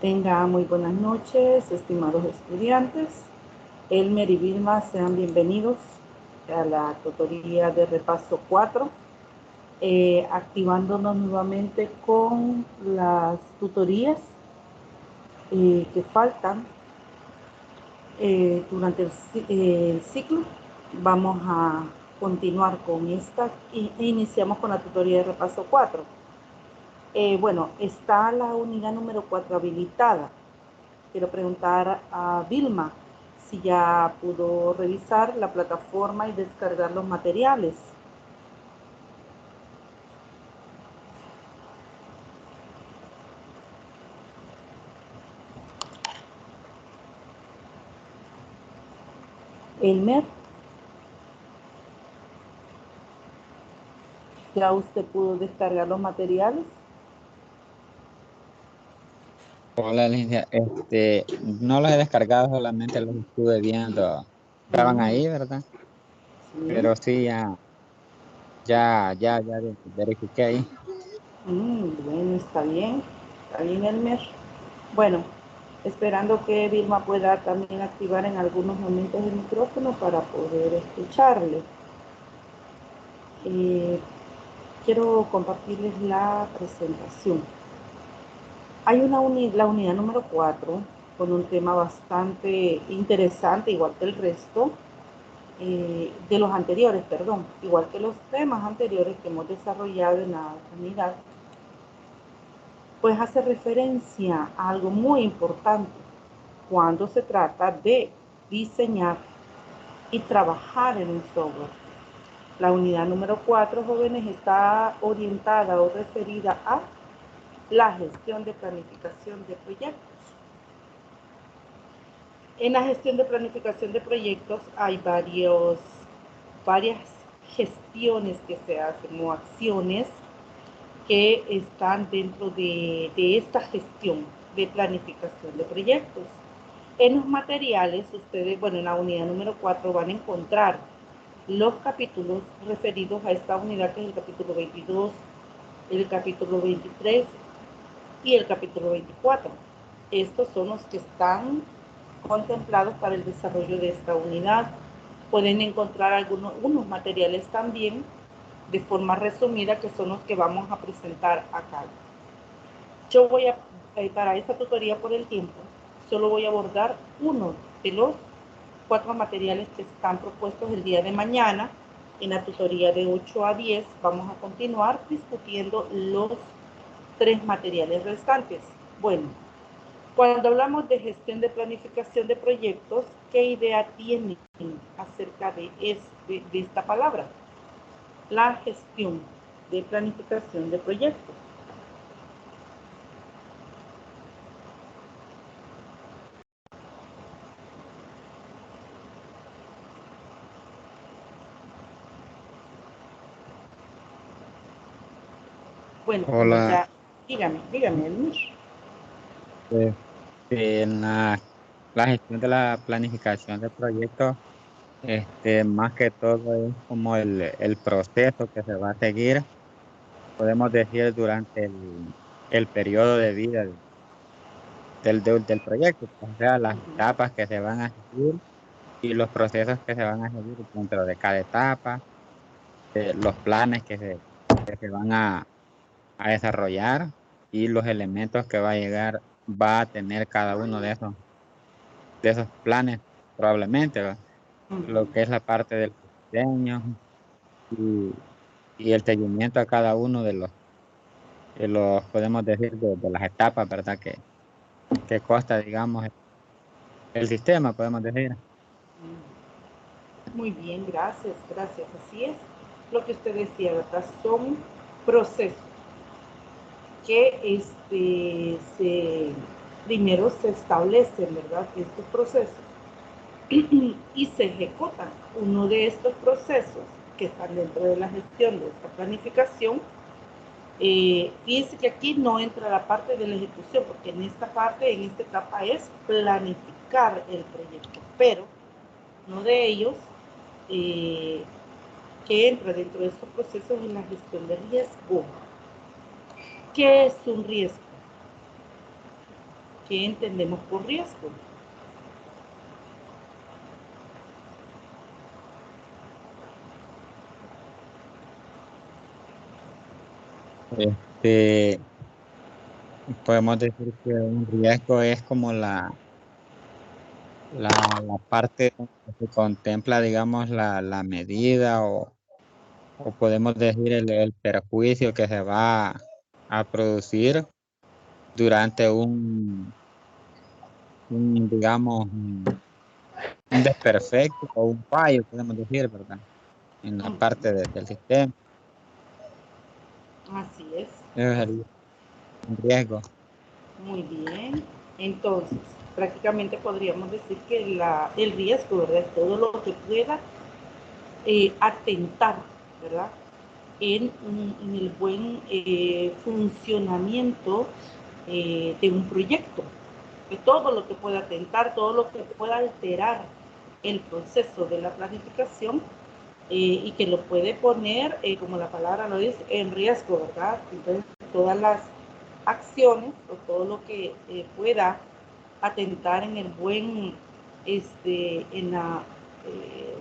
Tenga muy buenas noches, estimados estudiantes. Elmer y Vilma, sean bienvenidos a la tutoría de repaso 4, activándonos nuevamente con las tutorías que faltan durante el ciclo. Vamos a continuar con esta e iniciamos con la tutoría de repaso 4. Bueno, está la unidad número 4 habilitada. Quiero preguntar a Vilma si ya pudo revisar la plataforma y descargar los materiales. Elmer, ¿ya usted pudo descargar los materiales? Hola, Lidia. No los he descargado, solamente los estuve viendo. Estaban Mm, ahí, ¿verdad? sí. Pero sí, ya verifiqué ahí. Bueno, está bien, Elmer. Bueno, esperando que Vilma pueda también activar en algunos momentos el micrófono para poder escucharle. Eh, Quiero compartirles la presentación. Hay la unidad número 4 con un tema bastante interesante, igual que el resto de los anteriores, perdón, igual que los temas anteriores que hemos desarrollado en la unidad, pues hace referencia a algo muy importante cuando se trata de diseñar y trabajar en un software. La unidad número 4, jóvenes, está orientada o referida a la gestión de planificación de proyectos. En la gestión de planificación de proyectos hay varias gestiones que se hacen o acciones que están dentro de esta gestión de planificación de proyectos. En los materiales, ustedes, bueno, en la unidad número 4 van a encontrar los capítulos referidos a esta unidad, que es el capítulo 22, el capítulo 23 y el capítulo 24. Estos son los que están contemplados para el desarrollo de esta unidad. Pueden encontrar unos materiales también de forma resumida, que son los que vamos a presentar acá. Yo voy a, para esta tutoría por el tiempo, solo voy a abordar uno de los 4 materiales que están propuestos el día de mañana. En la tutoría de 8 a 10 vamos a continuar discutiendo los 3 materiales restantes. Bueno, cuando hablamos de gestión de planificación de proyectos, ¿qué idea tienen acerca de esta palabra? La gestión de planificación de proyectos. Bueno, como Hola. ya, dígame, Elmer. eh, En la gestión de la planificación de proyectos, más que todo es como el proceso que se va a seguir, podemos decir, durante el periodo de vida del proyecto, o sea, las etapas que se van a seguir y los procesos que se van a seguir dentro de cada etapa, los planes que se van a desarrollar y los elementos que va a tener cada uno de esos planes, probablemente, ¿va? Lo que es la parte del diseño y, y el seguimiento a cada uno podemos decir, de las etapas, ¿verdad? Que consta, digamos, el sistema, podemos decir. Muy bien, gracias. Así es. Lo que usted decía, ¿verdad? Son procesos que primero se establecen, ¿verdad? Estos procesos y se ejecutan. Uno de estos procesos que están dentro de la gestión de esta planificación, fíjense que aquí no entra la parte de la ejecución, porque en esta etapa es planificar el proyecto, pero uno de ellos eh, que entra dentro de estos procesos es la gestión de riesgo. ¿Qué es un riesgo? ¿Qué entendemos por riesgo? Este, podemos decir que un riesgo es como la parte donde se contempla, digamos, la medida o podemos decir el perjuicio que se va a producir durante digamos, un desperfecto o un fallo, podemos decir, ¿verdad? En la parte del sistema. Así es. Eso sería un riesgo. Muy bien. Entonces, prácticamente podríamos decir que el riesgo, ¿verdad? Es todo lo que pueda atentar, ¿verdad? En el buen funcionamiento de un proyecto. De todo lo que pueda atentar, todo lo que pueda alterar el proceso de la planificación y que lo puede poner, como la palabra lo dice, en riesgo, ¿verdad? Entonces, todas las acciones o todo lo que pueda atentar en el buen, en la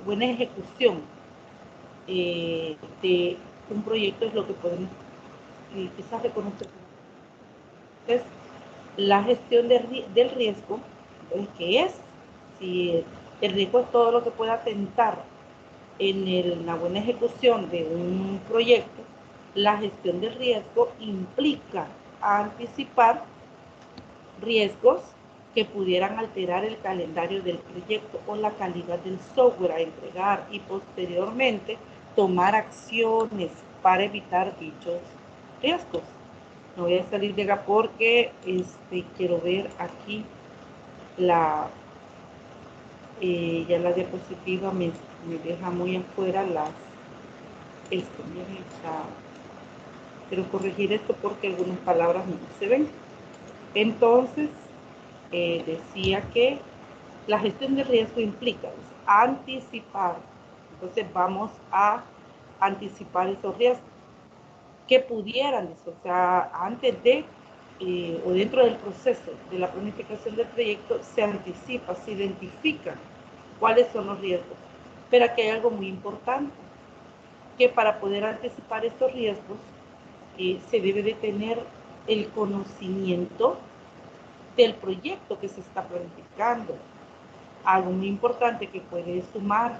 buena ejecución de un proyecto es lo que podemos quizás reconocer. Entonces, la gestión del riesgo, entonces, ¿qué es? Si el riesgo es todo lo que pueda atentar en la buena ejecución de un proyecto, la gestión del riesgo implica anticipar riesgos que pudieran alterar el calendario del proyecto o la calidad del software a entregar y posteriormente tomar acciones para evitar dichos riesgos. No voy a salir de acá porque quiero ver aquí ya la diapositiva me deja muy afuera quiero corregir esto porque algunas palabras no se ven. Entonces, decía que la gestión de riesgo implica anticipar. Entonces vamos a anticipar esos riesgos que pudieran, o sea, antes de o dentro del proceso de la planificación del proyecto se anticipa, se identifica cuáles son los riesgos. Pero aquí hay algo muy importante, que para poder anticipar estos riesgos se debe de tener el conocimiento del proyecto que se está planificando. Algo muy importante que puede sumar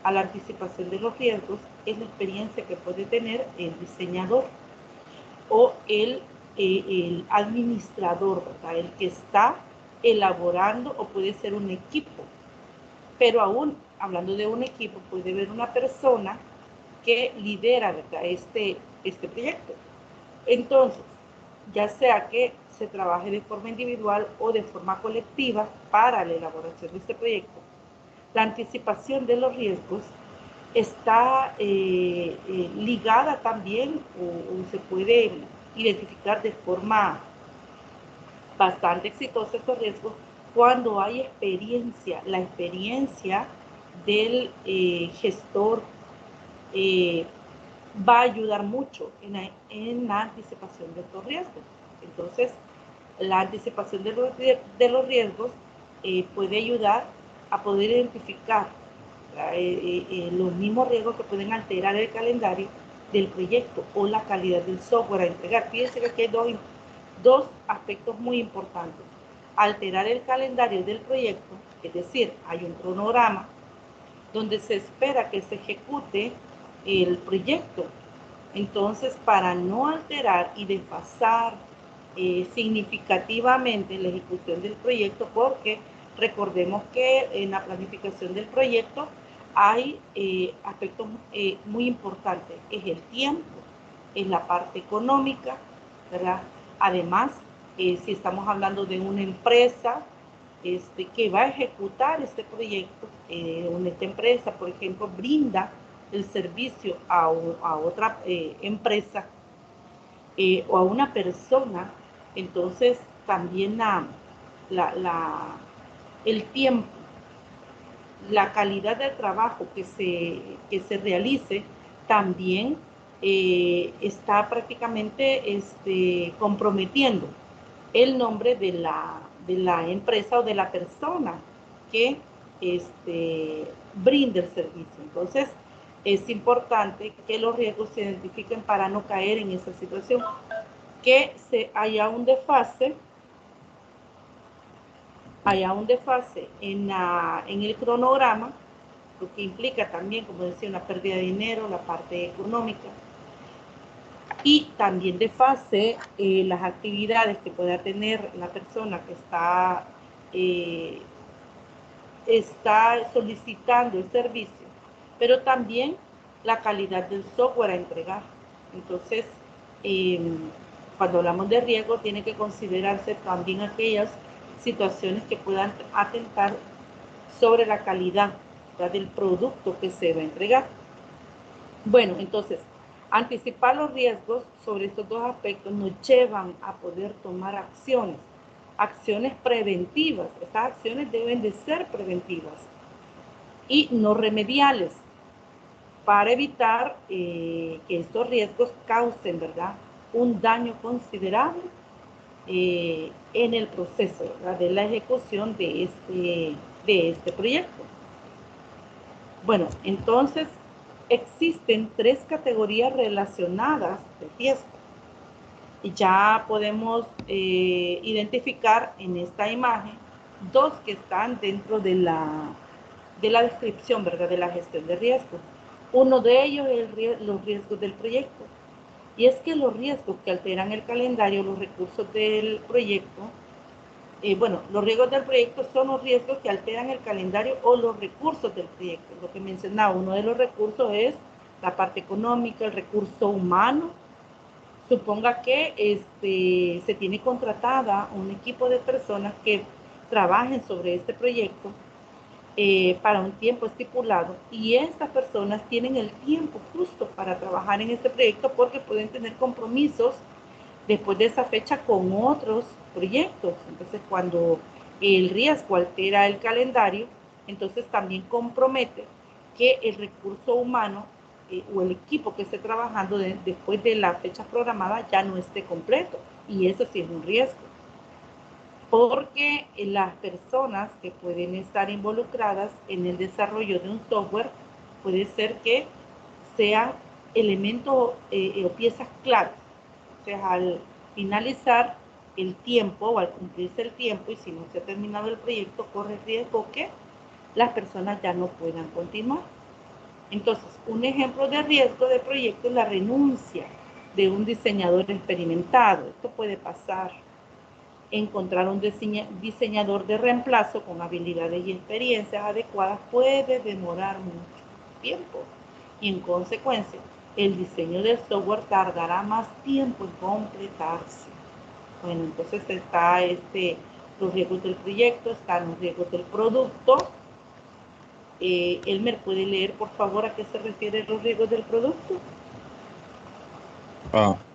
a la anticipación de los riesgos es la experiencia que puede tener el diseñador o el administrador, ¿verdad? El que está elaborando, o puede ser un equipo. Pero aún hablando de un equipo, puede haber una persona que lidera, ¿verdad? este proyecto. Entonces, ya sea que se trabaje de forma individual o de forma colectiva para la elaboración de este proyecto, la anticipación de los riesgos está ligada también o se puede identificar de forma bastante exitosa estos riesgos cuando hay experiencia, la experiencia del gestor va a ayudar mucho en la anticipación de estos riesgos. Entonces, la anticipación de los riesgos puede ayudar a poder identificar los mismos riesgos que pueden alterar el calendario del proyecto o la calidad del software a entregar. Fíjense que aquí hay dos aspectos muy importantes. Alterar el calendario del proyecto, es decir, hay un cronograma donde se espera que se ejecute el proyecto. Entonces, para no alterar y desfasar significativamente la ejecución del proyecto, porque recordemos que en la planificación del proyecto hay aspectos muy importantes, es el tiempo, es la parte económica, ¿verdad? Además, si estamos hablando de una empresa que va a ejecutar este proyecto, esta empresa, por ejemplo, brinda el servicio a otra empresa o a una persona, entonces también el tiempo, la calidad del trabajo que se realice también está prácticamente comprometiendo el nombre de la empresa o de la persona que brinde el servicio. Entonces, es importante que los riesgos se identifiquen para no caer en esa situación, que haya un desfase en el cronograma, lo que implica también, como decía, una pérdida de dinero, la parte económica, y también desfase las actividades que pueda tener la persona que está solicitando el servicio, pero también la calidad del software a entregar. Entonces, cuando hablamos de riesgo, tiene que considerarse también aquellas situaciones que puedan atentar sobre la calidad, ¿verdad?, del producto que se va a entregar. Bueno, entonces, anticipar los riesgos sobre estos dos aspectos nos llevan a poder tomar acciones preventivas. Estas acciones deben de ser preventivas y no remediales, para evitar que estos riesgos causen, ¿verdad?, un daño considerable en el proceso, ¿verdad?, de la ejecución de este proyecto. Bueno, entonces existen 3 categorías relacionadas de riesgo. Y ya podemos identificar en esta imagen 2 que están dentro de la descripción, ¿verdad?, de la gestión de riesgos. Uno de ellos es los riesgos del proyecto. Y es que los riesgos que alteran el calendario, los recursos del proyecto, los riesgos del proyecto son los riesgos que alteran el calendario o los recursos del proyecto. Lo que mencionaba, uno de los recursos es la parte económica, el recurso humano. Suponga que se tiene contratada un equipo de personas que trabajen sobre este proyecto para un tiempo estipulado, y estas personas tienen el tiempo justo para trabajar en este proyecto porque pueden tener compromisos después de esa fecha con otros proyectos. Entonces, cuando el riesgo altera el calendario, entonces también compromete que el recurso humano o el equipo que esté trabajando después de la fecha programada ya no esté completo, y eso sí es un riesgo, porque las personas que pueden estar involucradas en el desarrollo de un software puede ser que sean elementos o piezas claves. O sea, al finalizar el tiempo o al cumplirse el tiempo, y si no se ha terminado el proyecto, corre el riesgo que las personas ya no puedan continuar. Entonces, un ejemplo de riesgo de proyecto es la renuncia de un diseñador experimentado. Esto puede pasar. Encontrar un diseñador de reemplazo con habilidades y experiencias adecuadas puede demorar mucho tiempo, y en consecuencia el diseño del software tardará más tiempo en completarse. Bueno, entonces está los riesgos del proyecto, están los riesgos del producto. Elmer, ¿puede leer por favor a qué se refieren los riesgos del producto?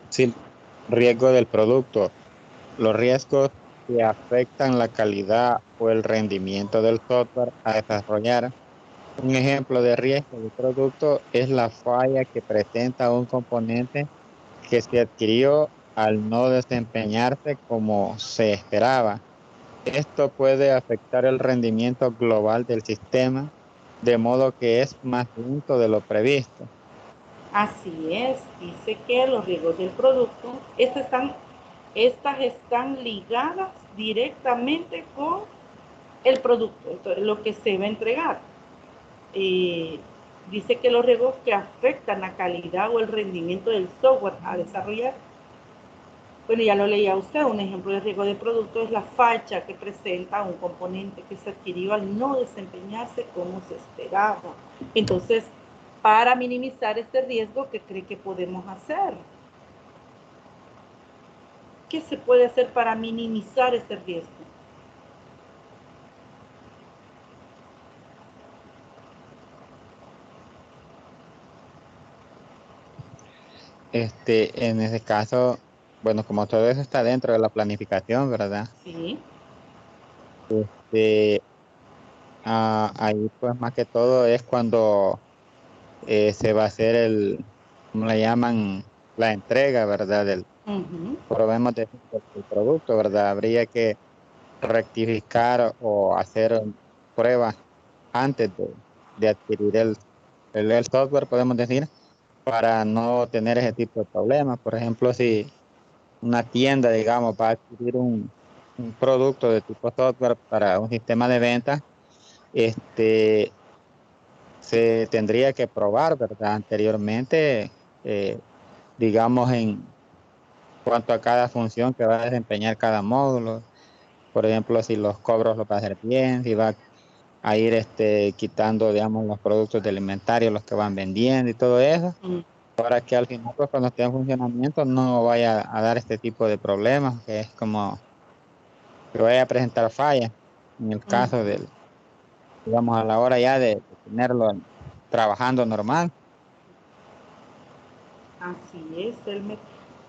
Sí, riesgo del producto. Los riesgos que afectan la calidad o el rendimiento del software a desarrollar. Un ejemplo de riesgo del producto es la falla que presenta un componente que se adquirió al no desempeñarse como se esperaba. Esto puede afectar el rendimiento global del sistema, de modo que es más lento de lo previsto. Así es, dice que los riesgos del producto, estas están ligadas directamente con el producto, entonces, lo que se va a entregar. Dice que los riesgos que afectan la calidad o el rendimiento del software a desarrollar, bueno, ya lo leía usted, un ejemplo de riesgo de producto es la falla que presenta un componente que se adquirió al no desempeñarse como se esperaba. Entonces, para minimizar este riesgo, ¿qué cree que podemos hacer? ¿Qué se puede hacer para minimizar este riesgo? En ese caso, bueno, como todo eso está dentro de la planificación, ¿verdad? Sí. Eh, Ahí pues más que todo es cuando se va a hacer ¿cómo le llaman? La entrega, ¿verdad? Ujú. probemos decir el producto, ¿verdad? Habría que rectificar o hacer pruebas antes de adquirir el software, podemos decir, para no tener ese tipo de problemas. Por ejemplo, si una tienda, digamos, va a adquirir un producto de tipo software para un sistema de venta, este, se tendría que probar, ¿verdad? Anteriormente, eh, digamos, en cuanto a cada función que va a desempeñar cada módulo. Por ejemplo, si los cobros los va a hacer bien, si va a ir quitando, digamos, los productos de inventario, los que van vendiendo y todo eso, Mm. para que al final, pues, cuando esté en funcionamiento, no vaya a dar este tipo de problemas, que es como que vaya a presentar fallas en el caso Ujú. del, digamos, a la hora ya de tenerlo trabajando normal. Así es,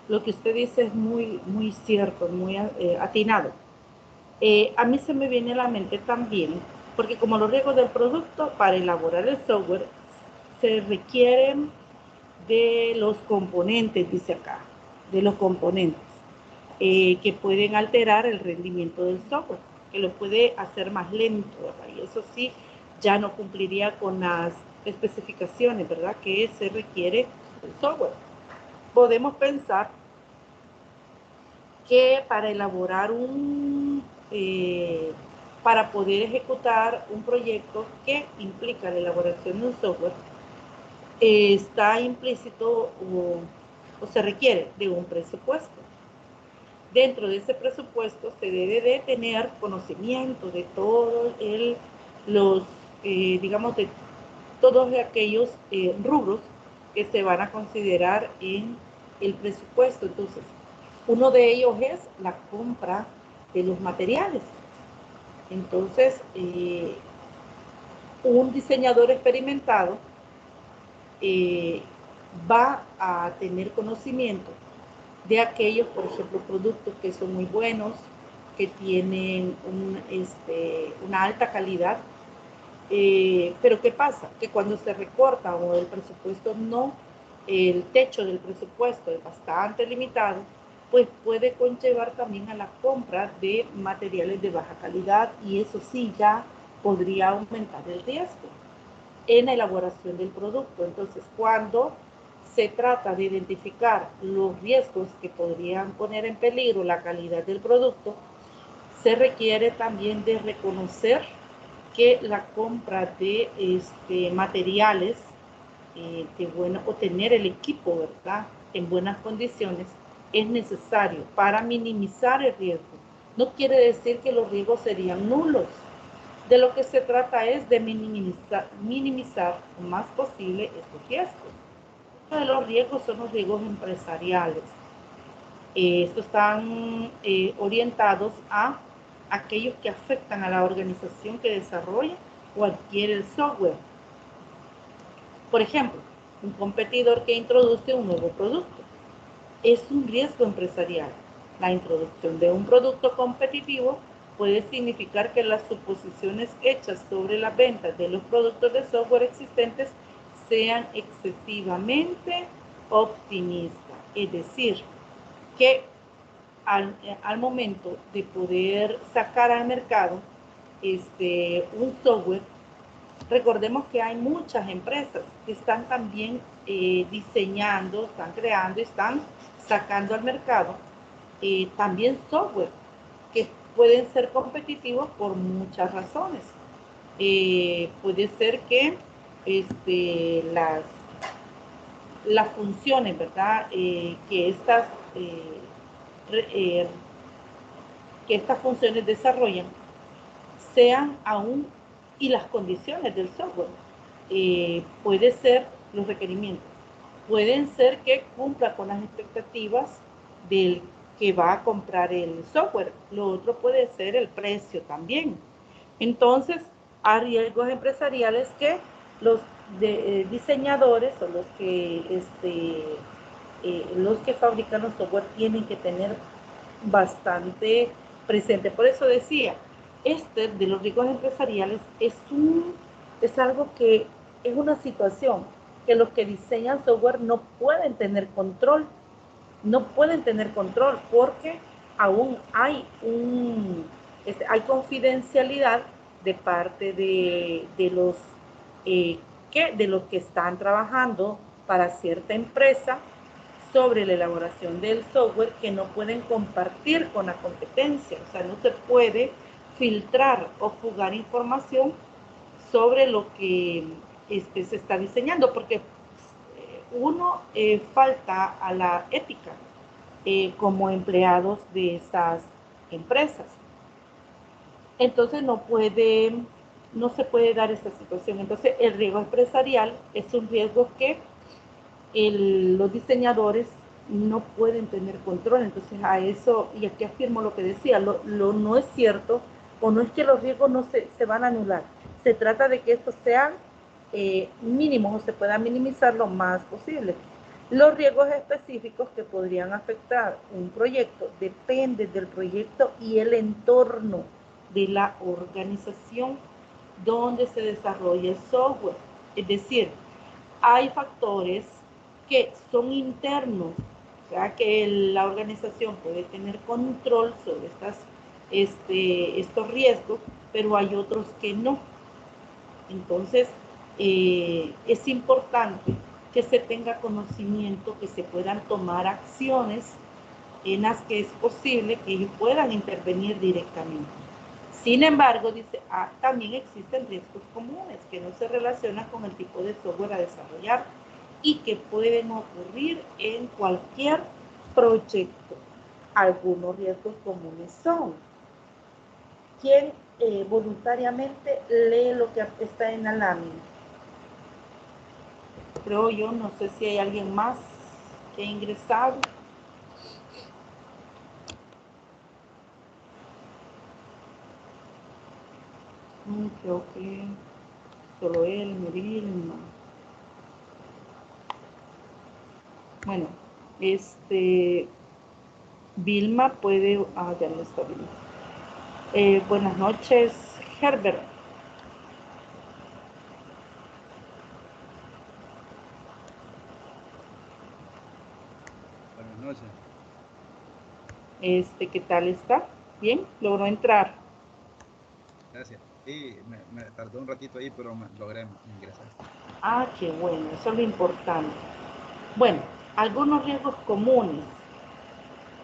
lo que usted dice es muy, muy cierto, muy atinado. A mí se me viene a la mente también, porque como los riesgos del producto, para elaborar el software se requieren de los componentes, dice acá, de los componentes que pueden alterar el rendimiento del software, que lo puede hacer más lento, ¿verdad? Y eso sí, ya no cumpliría con las especificaciones, ¿verdad? Que se requiere del software. Podemos pensar que para elaborar para poder ejecutar un proyecto que implica la elaboración de un software, está implícito o se requiere de un presupuesto. Dentro de ese presupuesto se debe de tener conocimiento de todos los, digamos, de todos aquellos rubros que se van a considerar en el presupuesto. Entonces, uno de ellos es la compra de los materiales. Entonces, un diseñador experimentado eh, va a tener conocimiento de aquellos, por ejemplo, productos que son muy buenos, que tienen una alta calidad. Pero ¿qué pasa? Que cuando se recorta o el presupuesto no, el techo del presupuesto es bastante limitado, pues puede conllevar también a la compra de materiales de baja calidad y eso sí ya podría aumentar el riesgo en la elaboración del producto. Entonces, cuando se trata de identificar los riesgos que podrían poner en peligro la calidad del producto, se requiere también de reconocer que la compra de materiales o tener el equipo, ¿verdad?, en buenas condiciones es necesario para minimizar el riesgo. No quiere decir que los riesgos serían nulos. De lo que se trata es de minimizar lo más posible estos riesgos. Uno de los riesgos son los riesgos empresariales. Estos están orientados a aquellos que afectan a la organización que desarrolla o adquiere el software. Por ejemplo, un competidor que introduce un nuevo producto es un riesgo empresarial. La introducción de un producto competitivo puede significar que las suposiciones hechas sobre las ventas de los productos de software existentes sean excesivamente optimistas. Es decir, que al momento de poder sacar al mercado un software, recordemos que hay muchas empresas que están también diseñando, están creando, están sacando al mercado también software que pueden ser competitivos por muchas razones. Puede ser que las funciones, ¿verdad? Eh, eh, que estas funciones desarrollan sean aún y las condiciones del software. Puede ser los requerimientos, pueden ser que cumpla con las expectativas del que va a comprar el software. Lo otro puede ser el precio también. Entonces, hay riesgos empresariales que los diseñadores o los que fabrican los software tienen que tener bastante presente. Por eso decía, de los riesgos empresariales es algo que es una situación que los que diseñan software no pueden tener control. no pueden tener control porque aún hay hay confidencialidad de parte de los que están trabajando para cierta empresa sobre la elaboración del software que no pueden compartir con la competencia. O sea, no se puede filtrar o fugar información sobre lo que se está diseñando, porque uno falta a la ética como empleados de estas empresas. Entonces no se puede dar esta situación. Entonces el riesgo empresarial es un riesgo que los diseñadores no pueden tener control. Entonces a eso, y aquí afirmo lo que decía, no es cierto, o no es que los riesgos no se van a anular. Se trata de que estos sean mínimos o se puedan minimizar lo más posible. Los riesgos específicos que podrían afectar un proyecto dependen del proyecto y el entorno de la organización donde se desarrolla el software. Es decir, hay factores que son internos, o sea que la organización puede tener control sobre estos riesgos, pero hay otros que no. Entonces, es importante que se tenga conocimiento, que se puedan tomar acciones en las que es posible que ellos puedan intervenir directamente. Sin embargo, dice, también existen riesgos comunes que no se relacionan con el tipo de software a desarrollar y que pueden ocurrir en cualquier proyecto. Algunos riesgos comunes son: ¿quién voluntariamente lee lo que está en la lámina? Creo yo, no sé si hay alguien más que ha ingresado. Creo que solo él, Vilma. Bueno, Vilma puede... ya no está Vilma. Buenas noches, Herbert. Buenas noches. ¿Qué tal está? ¿Bien? ¿Logró entrar? Gracias. Sí, me tardó un ratito ahí, pero logré ingresar. Qué bueno, eso es lo importante. Bueno, algunos riesgos comunes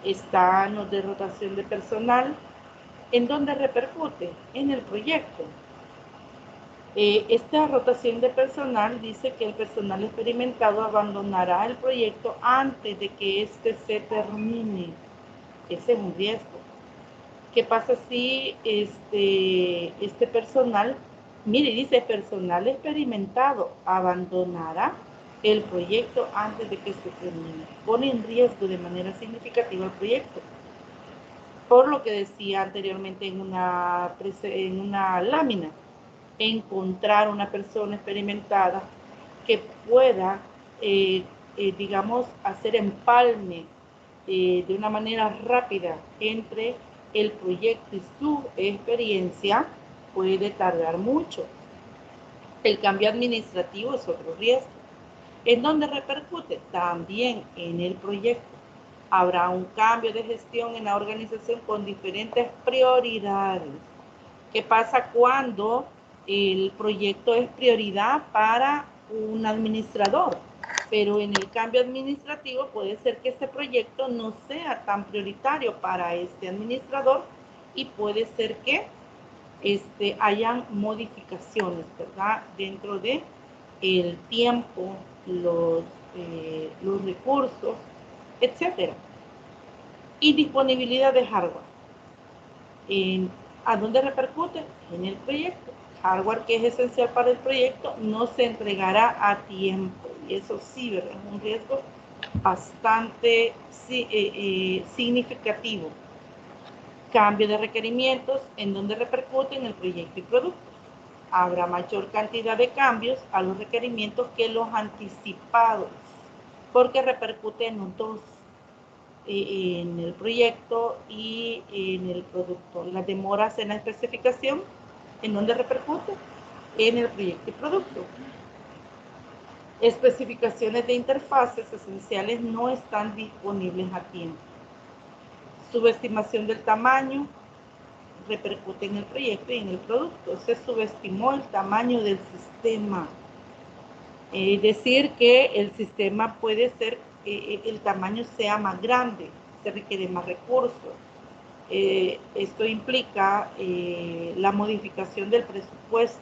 están los de rotación de personal. ¿En dónde repercute? En el proyecto. Esta rotación de personal dice que el personal experimentado abandonará el proyecto antes de que éste se termine. Ese es un riesgo. ¿Qué pasa si este personal, mire, dice personal experimentado, abandonará el proyecto antes de que se termine? Pone en riesgo de manera significativa el proyecto. Por lo que decía anteriormente en una lámina, encontrar una persona experimentada que pueda, digamos, hacer empalme de una manera rápida entre el proyecto y su experiencia, puede tardar mucho. El cambio administrativo es otro riesgo. ¿En dónde repercute? También en el proyecto. Habrá un cambio de gestión en la organización con diferentes prioridades. ¿Qué pasa cuando el proyecto es prioridad para un administrador? Pero en el cambio administrativo puede ser que este proyecto no sea tan prioritario para este administrador y puede ser que hayan modificaciones, ¿verdad? Dentro de el tiempo, los recursos, etcétera. Y disponibilidad de hardware. ¿A dónde repercute? En el proyecto. Hardware que es esencial para el proyecto no se entregará a tiempo. Y eso sí, ¿verdad? Es un riesgo bastante significativo. Cambio de requerimientos, ¿en dónde repercute? En el proyecto y producto. Habrá mayor cantidad de cambios a los requerimientos que los anticipados, porque repercute en los dos, en el proyecto y en el producto. Las demoras en la especificación, ¿en dónde repercute? En el proyecto y producto. Especificaciones de interfaces esenciales no están disponibles a tiempo. Subestimación del tamaño repercute en el proyecto y en el producto. Se subestimó el tamaño del sistema. Es decir, que el sistema puede ser, el tamaño sea más grande, se requiere más recursos. Esto implica la modificación del presupuesto,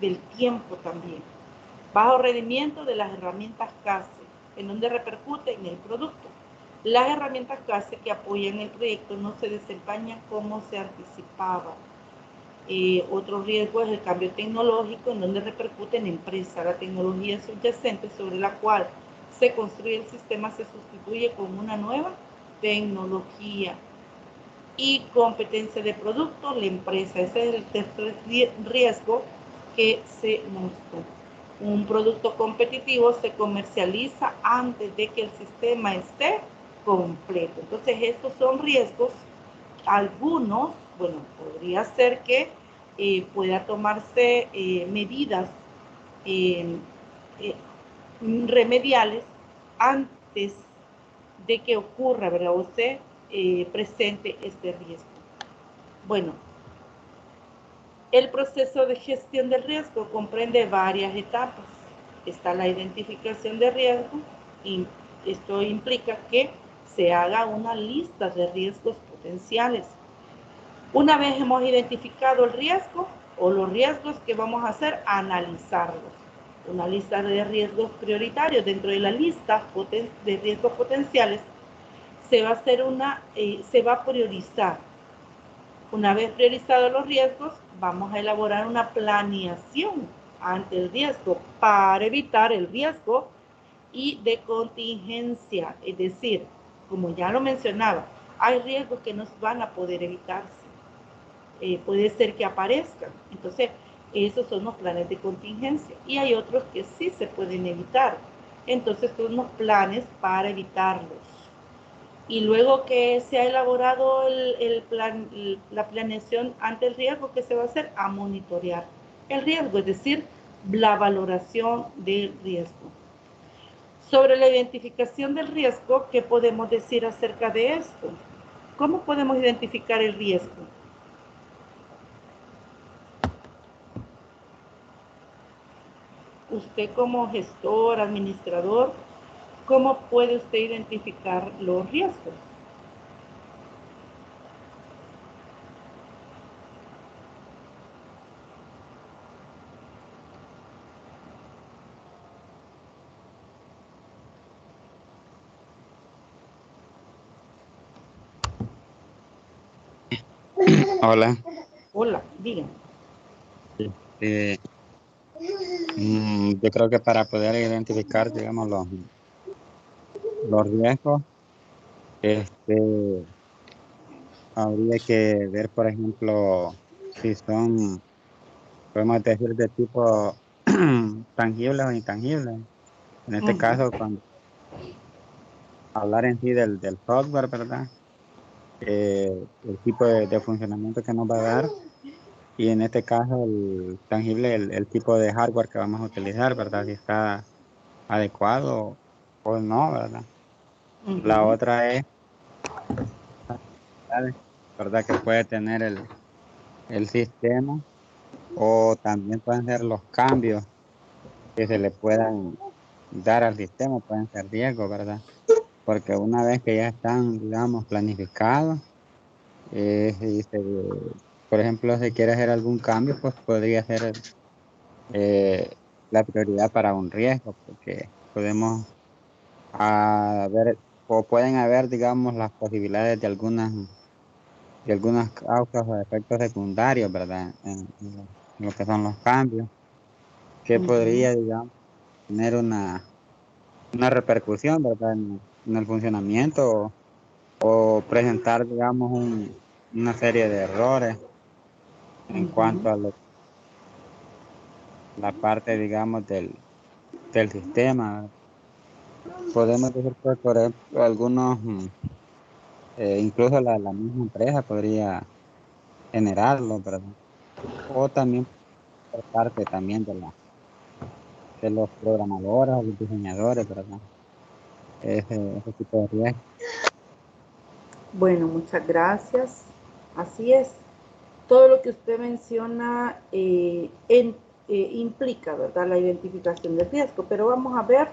del tiempo también. Bajo rendimiento de las herramientas CASE, en donde repercute en el producto. Las herramientas CASE que apoyan el proyecto no se desempeñan como se anticipaba. Otro riesgo es el cambio tecnológico, en donde repercute en la empresa. La tecnología subyacente sobre la cual se construye el sistema se sustituye con una nueva tecnología. Y competencia de producto, la empresa. Ese es el tercer riesgo que se mostró. Un producto competitivo se comercializa antes de que el sistema esté completo. Entonces, estos son riesgos. Algunos, bueno, podría ser que pueda tomarse medidas remediales antes de que ocurra, ¿verdad? O se presente este riesgo. Bueno, el proceso de gestión del riesgo comprende varias etapas. Está la identificación de riesgo y esto implica que se haga una lista de riesgos potenciales. Una vez hemos identificado el riesgo o los riesgos, ¿qué vamos a hacer? Analizarlos. Una lista de riesgos prioritarios. Dentro de la lista de riesgos potenciales se va a hacer se va a priorizar. Una vez priorizados los riesgos, vamos a elaborar una planeación ante el riesgo para evitar el riesgo y de contingencia. Es decir, como ya lo mencionaba, hay riesgos que no van a poder evitarse. Puede ser que aparezcan. Entonces, esos son los planes de contingencia. Y hay otros que sí se pueden evitar. Entonces, son los planes para evitarlos. Y luego que se ha elaborado la planeación ante el riesgo, ¿qué se va a hacer? A monitorear el riesgo, es decir, la valoración del riesgo. Sobre la identificación del riesgo, ¿qué podemos decir acerca de esto? ¿Cómo podemos identificar el riesgo? Usted como gestor, administrador, ¿cómo puede usted identificar los riesgos? Hola. Hola, díganme. Eh, yo creo que para poder identificar, digamos, los riesgos, habría que ver, por ejemplo, si son, podemos decir, de tipo tangibles o intangibles. En este caso, cuando hablar en sí del software, ¿verdad? El tipo de funcionamiento que nos va a dar. Y en este caso, el tangible, el tipo de hardware que vamos a utilizar, ¿verdad? Si está adecuado o no, ¿verdad? La otra es, ¿verdad? Que puede tener el sistema, o también pueden ser los cambios que se le puedan dar al sistema, pueden ser riesgos, ¿verdad? Porque una vez que ya están, digamos, planificados, y por ejemplo, si quiere hacer algún cambio, pues podría ser eh, la prioridad para un riesgo, porque podemos ver, o pueden haber, digamos, las posibilidades de algunas causas o efectos secundarios, ¿verdad? En lo que son los cambios, que podría, digamos, tener una repercusión, ¿verdad? En el funcionamiento, o presentar, digamos, una serie de errores en cuanto a la parte, digamos, del sistema. Podemos decir que, por ejemplo, algunos, incluso la misma empresa podría generarlo, ¿verdad? O también por parte también los programadores o los diseñadores, ¿verdad? Ese tipo de riesgo. Bueno, muchas gracias. Así es. Todo lo que usted menciona implica, ¿verdad?, la identificación del riesgo, pero vamos a ver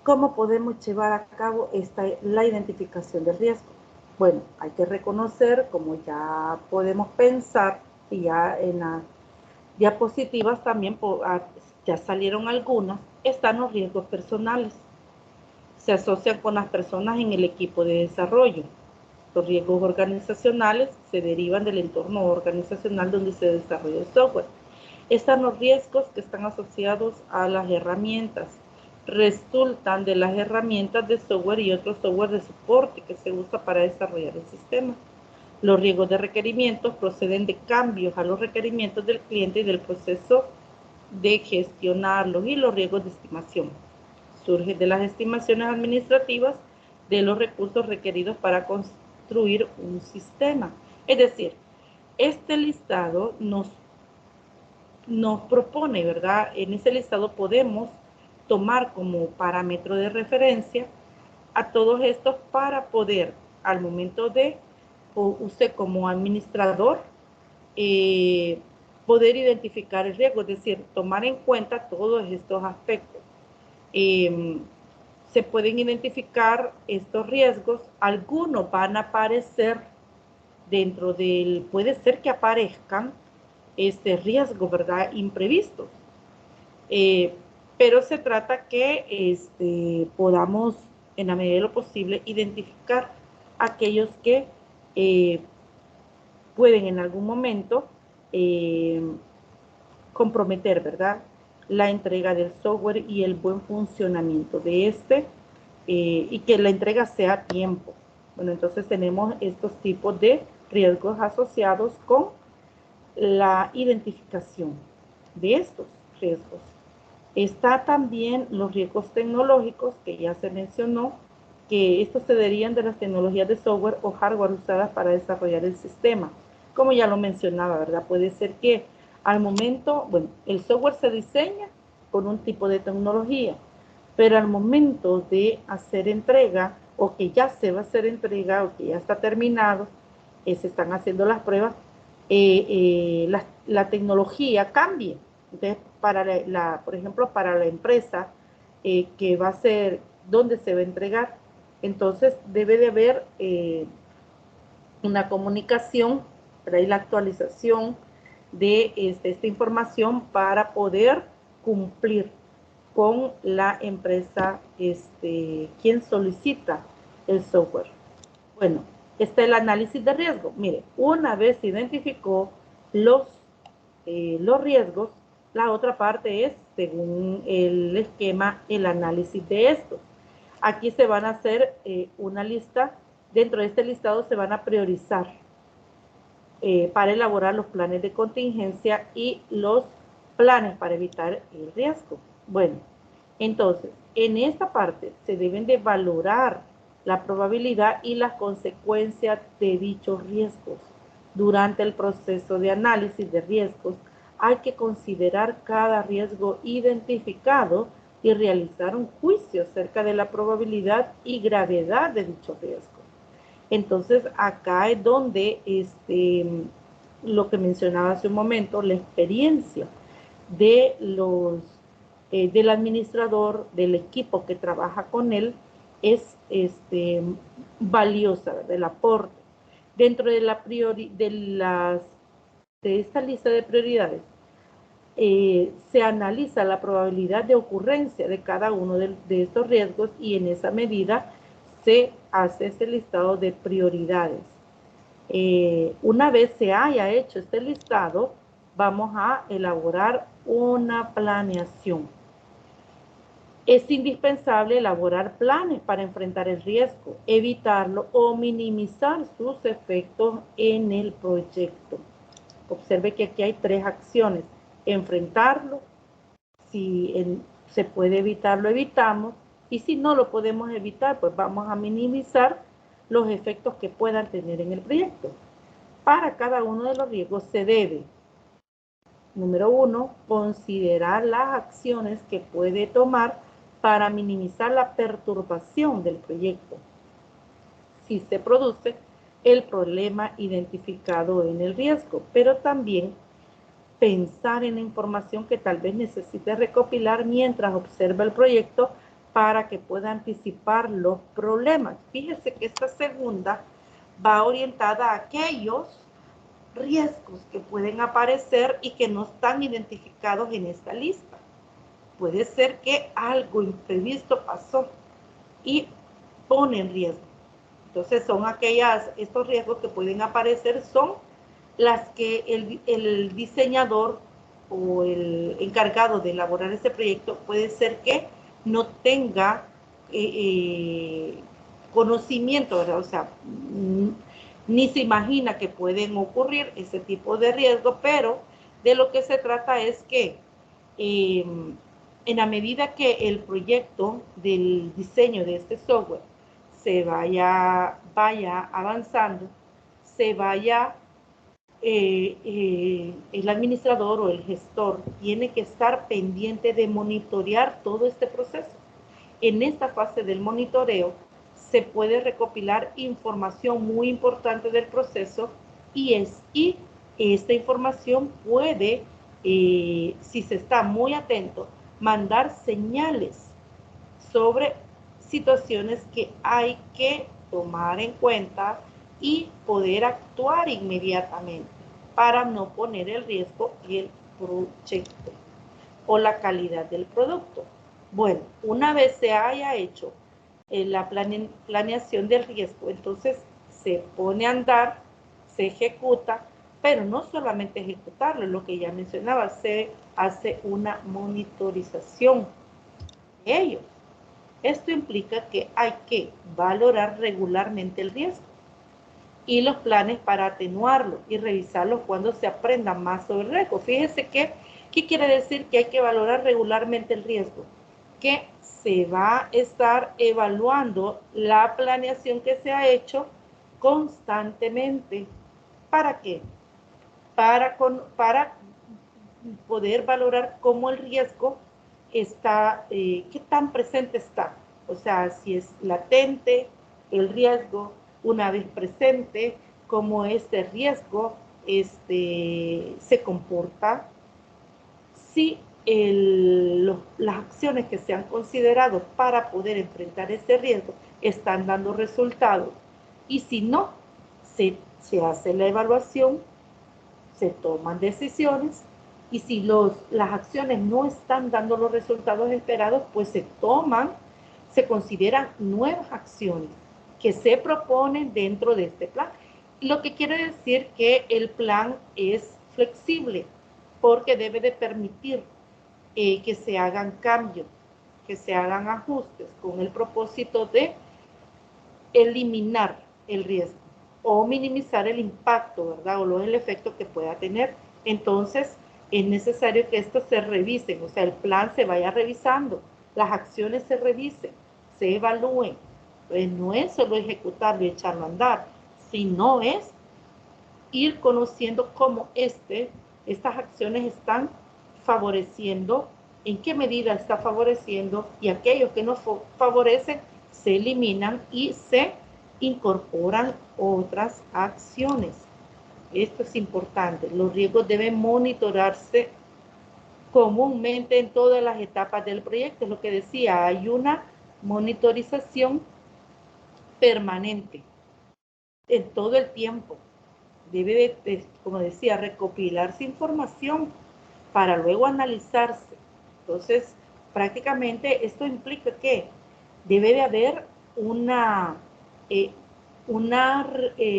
cómo podemos llevar a cabo la identificación del riesgo. Bueno, hay que reconocer, como ya podemos pensar, y ya en las diapositivas también ya salieron algunas, están los riesgos personales. Se asocian con las personas en el equipo de desarrollo. Los riesgos organizacionales se derivan del entorno organizacional donde se desarrolla el software. Están los riesgos que están asociados a las herramientas. Resultan de las herramientas de software y otro software de soporte que se usa para desarrollar el sistema. Los riesgos de requerimientos proceden de cambios a los requerimientos del cliente y del proceso de gestionarlos, y los riesgos de estimación surgen de las estimaciones administrativas de los recursos requeridos para construir un sistema. Es decir, este listado nos propone, ¿verdad? En ese listado podemos tomar como parámetro de referencia a todos estos para poder, al momento de usted como administrador, poder identificar el riesgo, es decir, tomar en cuenta todos estos aspectos. Se pueden identificar estos riesgos, algunos van a aparecer dentro del, puede ser que aparezcan riesgos, ¿verdad?, imprevistos. Pero se trata que podamos, en la medida de lo posible, identificar aquellos que pueden en algún momento comprometer, ¿verdad?, la entrega del software y el buen funcionamiento de y que la entrega sea a tiempo. Bueno, entonces tenemos estos tipos de riesgos asociados con la identificación de estos riesgos. Está también los riesgos tecnológicos, que ya se mencionó, que estos se derivan de las tecnologías de software o hardware usadas para desarrollar el sistema. Como ya lo mencionaba, ¿verdad? Puede ser que al momento, bueno, el software se diseña con un tipo de tecnología, pero al momento de hacer entrega, o que ya se va a hacer entrega, o que ya está terminado, se están haciendo las pruebas, la tecnología cambia. Entonces, por ejemplo, para la empresa que va a ser donde se va a entregar, entonces debe de haber una comunicación, y la actualización de esta información para poder cumplir con la empresa quien solicita el software. Bueno, está el análisis de riesgo. Mire, una vez se identificó los riesgos, la otra parte es, según el esquema, el análisis de estos. Aquí se van a hacer una lista, dentro de este listado se van a priorizar para elaborar los planes de contingencia y los planes para evitar el riesgo. Bueno, entonces, en esta parte se deben de valorar la probabilidad y las consecuencias de dichos riesgos. Durante el proceso de análisis de riesgos, hay que considerar cada riesgo identificado y realizar un juicio acerca de la probabilidad y gravedad de dicho riesgo. Entonces, acá es donde lo que mencionaba hace un momento, la experiencia de del administrador, del equipo que trabaja con él, es valiosa, ¿verdad? El aporte. Dentro de esta lista de prioridades, se analiza la probabilidad de ocurrencia de cada uno de estos riesgos, y en esa medida se hace este listado de prioridades. Una vez se haya hecho este listado, vamos a elaborar una planeación. Es indispensable elaborar planes para enfrentar el riesgo, evitarlo o minimizar sus efectos en el proyecto. Observe que aquí hay 3 acciones: enfrentarlo, si se puede evitar, lo evitamos, y si no lo podemos evitar, pues vamos a minimizar los efectos que puedan tener en el proyecto. Para cada uno de los riesgos se debe Número 1, considerar las acciones que puede tomar para minimizar la perturbación del proyecto si se produce el problema identificado en el riesgo, pero también pensar en la información que tal vez necesite recopilar mientras observa el proyecto para que pueda anticipar los problemas. Fíjese que esta segunda va orientada a aquellos riesgos que pueden aparecer y que no están identificados en esta lista. Puede ser que algo imprevisto pasó y pone en riesgo. Entonces son estos riesgos que pueden aparecer son las que el diseñador o el encargado de elaborar ese proyecto puede ser que no tenga conocimiento, ¿verdad? O sea, ni se imagina que pueden ocurrir ese tipo de riesgo, pero de lo que se trata es que en la medida que el proyecto del diseño de este software se vaya avanzando, se vaya, el administrador o el gestor tiene que estar pendiente de monitorear todo este proceso. En esta fase del monitoreo se puede recopilar información muy importante del proceso y esta información puede, si se está muy atento, mandar señales sobre situaciones que hay que tomar en cuenta y poder actuar inmediatamente para no poner en riesgo el proyecto o la calidad del producto. Bueno, una vez se haya hecho la planeación del riesgo, entonces se pone a andar, se ejecuta, pero no solamente ejecutarlo, lo que ya mencionaba, se hace una monitorización de ello. Esto implica que hay que valorar regularmente el riesgo y los planes para atenuarlo y revisarlos cuando se aprenda más sobre el riesgo. Fíjese que, ¿qué quiere decir que hay que valorar regularmente el riesgo? Que se va a estar evaluando la planeación que se ha hecho constantemente. ¿Para qué? Para poder valorar cómo el riesgo está, qué tan presente está. O sea, si es latente el riesgo, una vez presente, cómo este riesgo se comporta, si las acciones que se han considerado para poder enfrentar este riesgo están dando resultados. Y si no, se hace la evaluación, se toman decisiones y si las acciones no están dando los resultados esperados, pues se consideran nuevas acciones que se proponen dentro de este plan. Lo que quiere decir que el plan es flexible porque debe de permitir que se hagan cambios, que se hagan ajustes con el propósito de eliminar el riesgo o minimizar el impacto, ¿verdad? O el efecto que pueda tener. Entonces, es necesario que esto se revisen, o sea, el plan se vaya revisando, las acciones se revisen, se evalúen. Pues no es solo ejecutarlo y echarlo a andar, sino es ir conociendo cómo estas acciones están favoreciendo, en qué medida está favoreciendo y aquellos que no favorecen se eliminan y se incorporan otras acciones. Esto es importante. Los riesgos deben monitorarse comúnmente en todas las etapas del proyecto. Es lo que decía, hay una monitorización permanente en todo el tiempo. Debe de, como decía, recopilarse información para luego analizarse. Entonces, prácticamente esto implica que debe de haber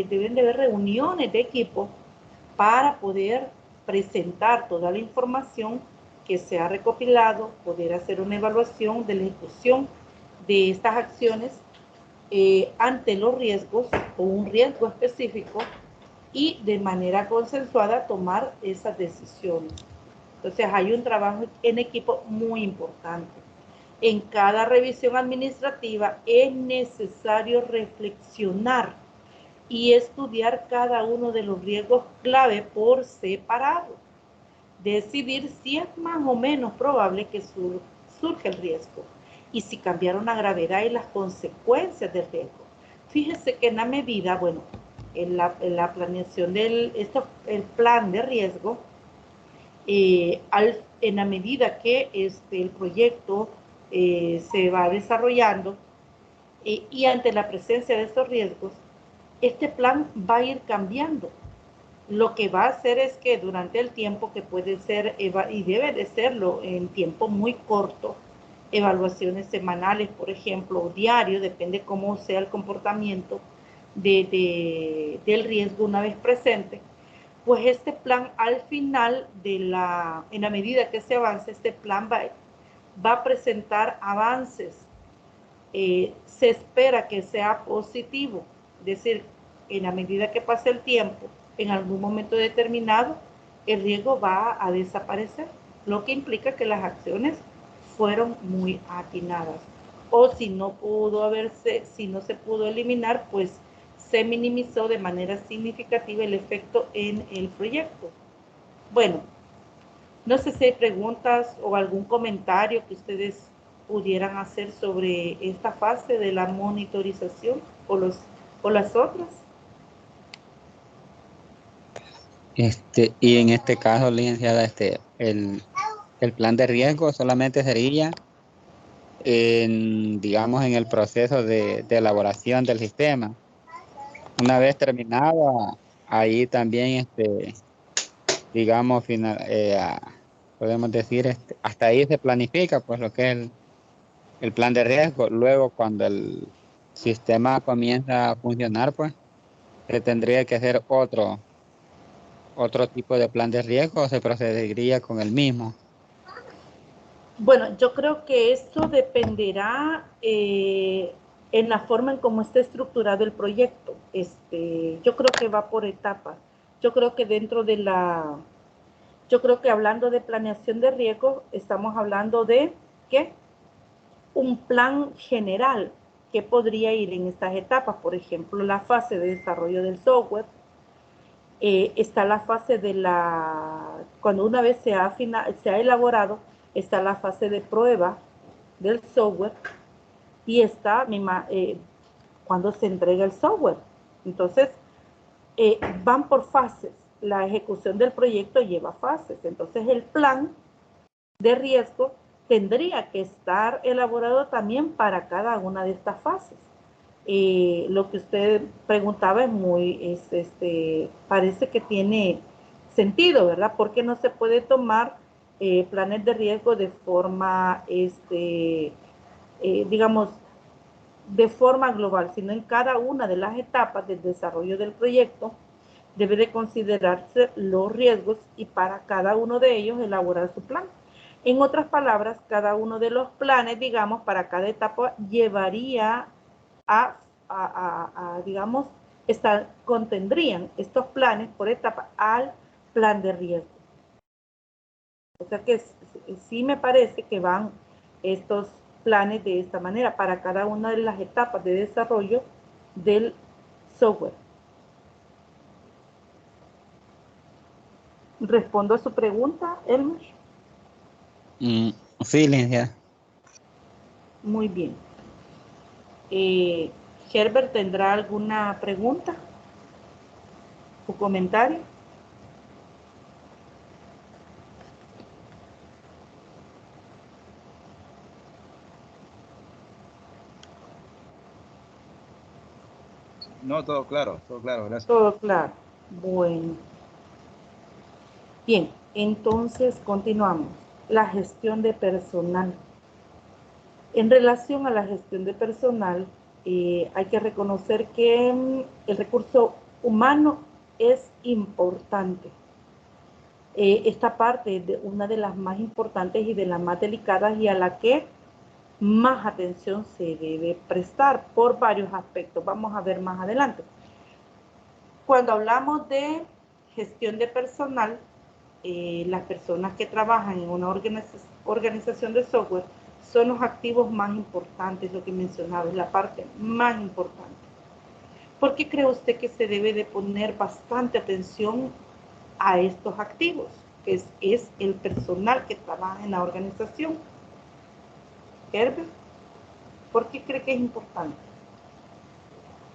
deben de haber reuniones de equipo para poder presentar toda la información que se ha recopilado, poder hacer una evaluación de la ejecución de estas acciones ante los riesgos o un riesgo específico y de manera consensuada tomar esas decisiones. Entonces hay un trabajo en equipo muy importante. En cada revisión administrativa es necesario reflexionar y estudiar cada uno de los riesgos clave por separado. decidir si es más o menos probable que surge el riesgo y si cambiaron la gravedad y las consecuencias del riesgo. Fíjese que en la medida, bueno, en la planeación el plan de riesgo, en la medida que el proyecto se va desarrollando y ante la presencia de estos riesgos, este plan va a ir cambiando. Lo que va a hacer es que durante el tiempo, que puede ser y debe de serlo en tiempo muy corto, evaluaciones semanales, por ejemplo, o diario, depende cómo sea el comportamiento del riesgo una vez presente, pues este plan al final en la medida que se avance, este plan va a presentar avances. Se espera que sea positivo, es decir, en la medida que pase el tiempo, en algún momento determinado, el riesgo va a desaparecer, lo que implica que las acciones fueron muy atinadas. O si no se pudo eliminar, pues se minimizó de manera significativa el efecto en el proyecto. Bueno, no sé si hay preguntas o algún comentario que ustedes pudieran hacer sobre esta fase de la monitorización o las otras. Y en este caso, licenciada, el plan de riesgo solamente sería digamos, en el proceso de elaboración del sistema. Una vez terminado, ahí también, digamos, podemos decir, hasta ahí se planifica pues lo que es el plan de riesgo. Luego, cuando el sistema comienza a funcionar, pues se tendría que hacer otro tipo de plan de riesgo, o se procedería con el mismo. Bueno, yo creo que esto dependerá en la forma en cómo esté estructurado el proyecto. Yo creo que va por etapas. Yo creo que yo creo que hablando de planeación de riesgo, estamos hablando de ¿qué? Un plan general que podría ir en estas etapas. Por ejemplo, la fase de desarrollo del software. Está la fase cuando una vez se ha elaborado, está la fase de prueba del software y está cuando se entrega el software. Entonces, van por fases. La ejecución del proyecto lleva fases. Entonces, el plan de riesgo tendría que estar elaborado también para cada una de estas fases. Lo que usted preguntaba parece que tiene sentido, ¿verdad? Porque no se puede tomar planes de riesgo de forma, digamos, de forma global, sino en cada una de las etapas del desarrollo del proyecto debe de considerarse los riesgos y para cada uno de ellos elaborar su plan. En otras palabras, cada uno de los planes, digamos, para cada etapa llevaría digamos, contendrían estos planes por etapa al plan de riesgo. O sea que sí me parece que van estos planes de esta manera para cada una de las etapas de desarrollo del software. ¿Respondo a su pregunta, Elmer? Sí, licenciada. Muy bien. Herbert, ¿tendrá alguna pregunta o comentario? No, todo claro, gracias. Todo claro. Bueno. Bien, entonces continuamos. La gestión de personal. En relación a la gestión de personal, hay que reconocer que el recurso humano es importante. Esta parte es una de las más importantes y de las más delicadas y a la que más atención se debe prestar por varios aspectos. Vamos a ver más adelante. Cuando hablamos de gestión de personal, las personas que trabajan en una organización de software son los activos más importantes, lo que mencionaba, es la parte más importante. ¿Por qué cree usted que se debe de poner bastante atención a estos activos? que es el personal que trabaja en la organización. Herbert, ¿por qué cree que es importante?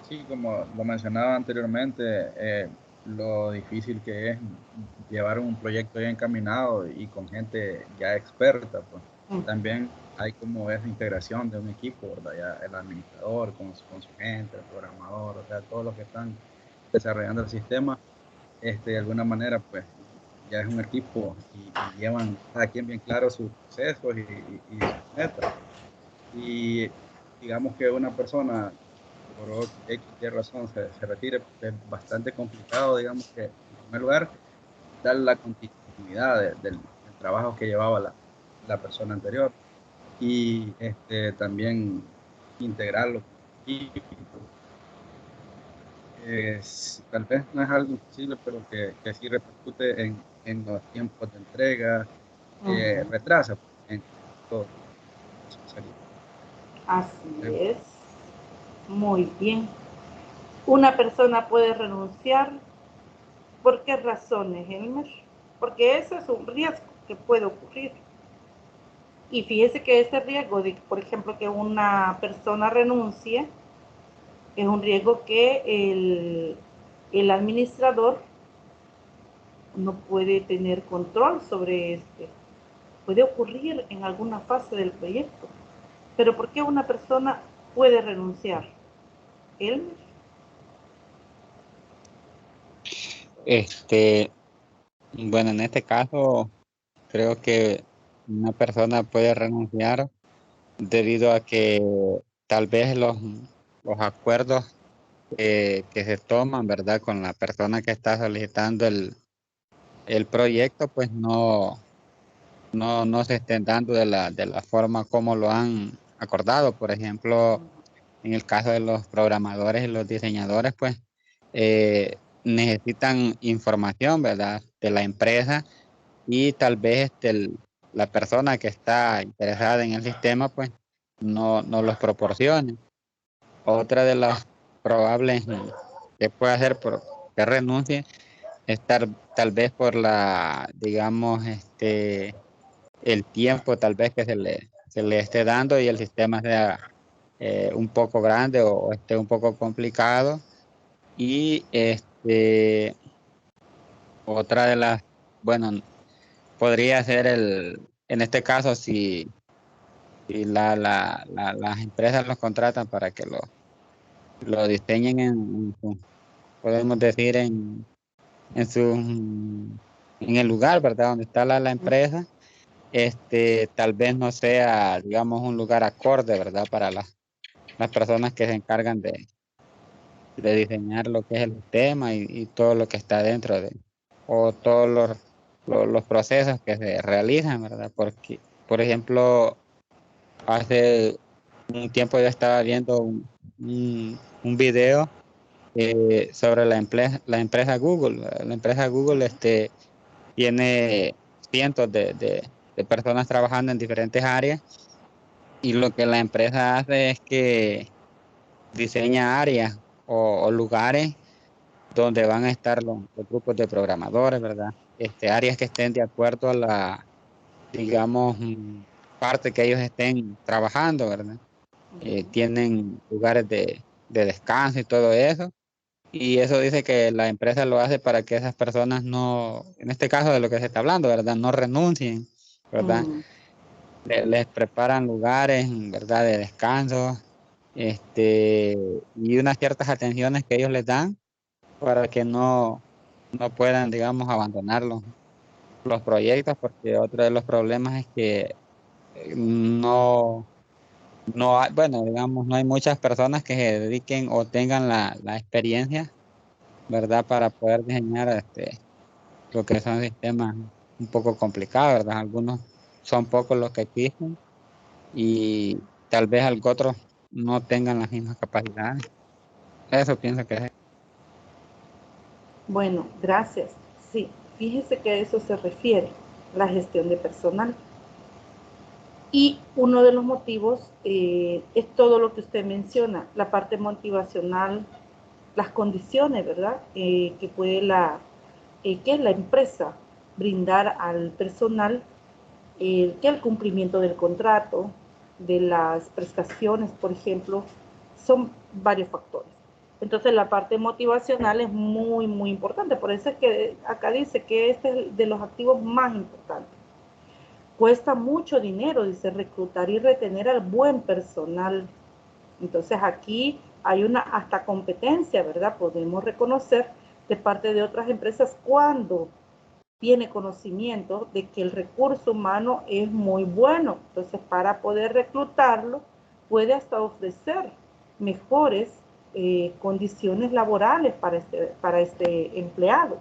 Sí, como lo mencionaba anteriormente, lo difícil que es llevar un proyecto ya encaminado y con gente ya experta, pues. También hay como esa integración de un equipo, ¿verdad? Ya el administrador con su gente, el programador, o sea, todos los que están desarrollando el sistema, de alguna manera, pues, ya es un equipo y llevan cada quien bien claro sus procesos y sus metas. Y digamos que una persona por X y razón se retire, es bastante complicado, digamos que en primer lugar, dar la continuidad del trabajo que llevaba la persona anterior y también integrarlo. Y tal vez no es algo imposible, pero que sí repercute en los tiempos de entrega, retrasa en todo. Eso sería. Así es. Muy bien. Una persona puede renunciar. ¿Por qué razones, Elmer? Porque ese es un riesgo que puede ocurrir. Y fíjese que ese riesgo de, por ejemplo, que una persona renuncie, es un riesgo que el administrador no puede tener control sobre este. Puede ocurrir en alguna fase del proyecto. Pero ¿por qué una persona puede renunciar? Elmer. Bueno, en este caso, creo que una persona puede renunciar debido a que tal vez los acuerdos que se toman, ¿verdad? Con la persona que está solicitando el proyecto, pues no se estén dando de la forma como lo han acordado. Por ejemplo, en el caso de los programadores y los diseñadores, pues necesitan información, ¿verdad? De la empresa y tal vez la persona que está interesada en el sistema, pues no los proporcione. Otra de las probables que puede hacer por que renuncie es tal vez por digamos, el tiempo tal vez que se le esté dando y el sistema sea un poco grande o esté un poco complicado. Y otra de bueno, podría ser en este caso, si las empresas los contratan para que lo diseñen podemos decir, en su, en el lugar, ¿verdad? Donde está la empresa, tal vez no sea, digamos, un lugar acorde, ¿verdad? Para las personas que se encargan de diseñar lo que es el sistema y todo lo que está dentro o todos los procesos que se realizan, ¿verdad? Porque, por ejemplo, hace un tiempo yo estaba viendo un video sobre la empresa Google. La empresa Google tiene cientos de personas trabajando en diferentes áreas y lo que la empresa hace es que diseña áreas o lugares donde van a estar los grupos de programadores, ¿verdad? Áreas que estén de acuerdo a digamos, parte que ellos estén trabajando, ¿verdad? Tienen lugares de descanso y todo eso. Y eso dice que la empresa lo hace para que esas personas no, en este caso de lo que se está hablando, ¿verdad? No renuncien, ¿verdad? Les preparan lugares, ¿verdad? De descanso, y unas ciertas atenciones que ellos les dan para que no puedan, digamos, abandonar los proyectos, porque otro de los problemas es que no hay, bueno, digamos, no hay muchas personas que se dediquen o tengan la experiencia, ¿verdad? Para poder diseñar lo que son sistemas un poco complicados, ¿verdad? Algunos son pocos los que existen y tal vez otros no tengan las mismas capacidades. Eso pienso que es. Bueno, gracias. Sí, fíjese que a eso se refiere la gestión de personal. Y uno de los motivos es todo lo que usted menciona, la parte motivacional, las condiciones, ¿verdad? Que puede que la empresa brindar al personal que el cumplimiento del contrato, de las prestaciones, por ejemplo, son varios factores. Entonces la parte motivacional es muy, muy importante. Por eso es que acá dice que este es de los activos más importantes. Cuesta mucho dinero, dice, reclutar y retener al buen personal. Entonces aquí hay una hasta competencia, ¿verdad? Podemos reconocer de parte de otras empresas cuando tiene conocimiento de que el recurso humano es muy bueno. Entonces, para poder reclutarlo, puede hasta ofrecer mejores condiciones laborales para este empleado.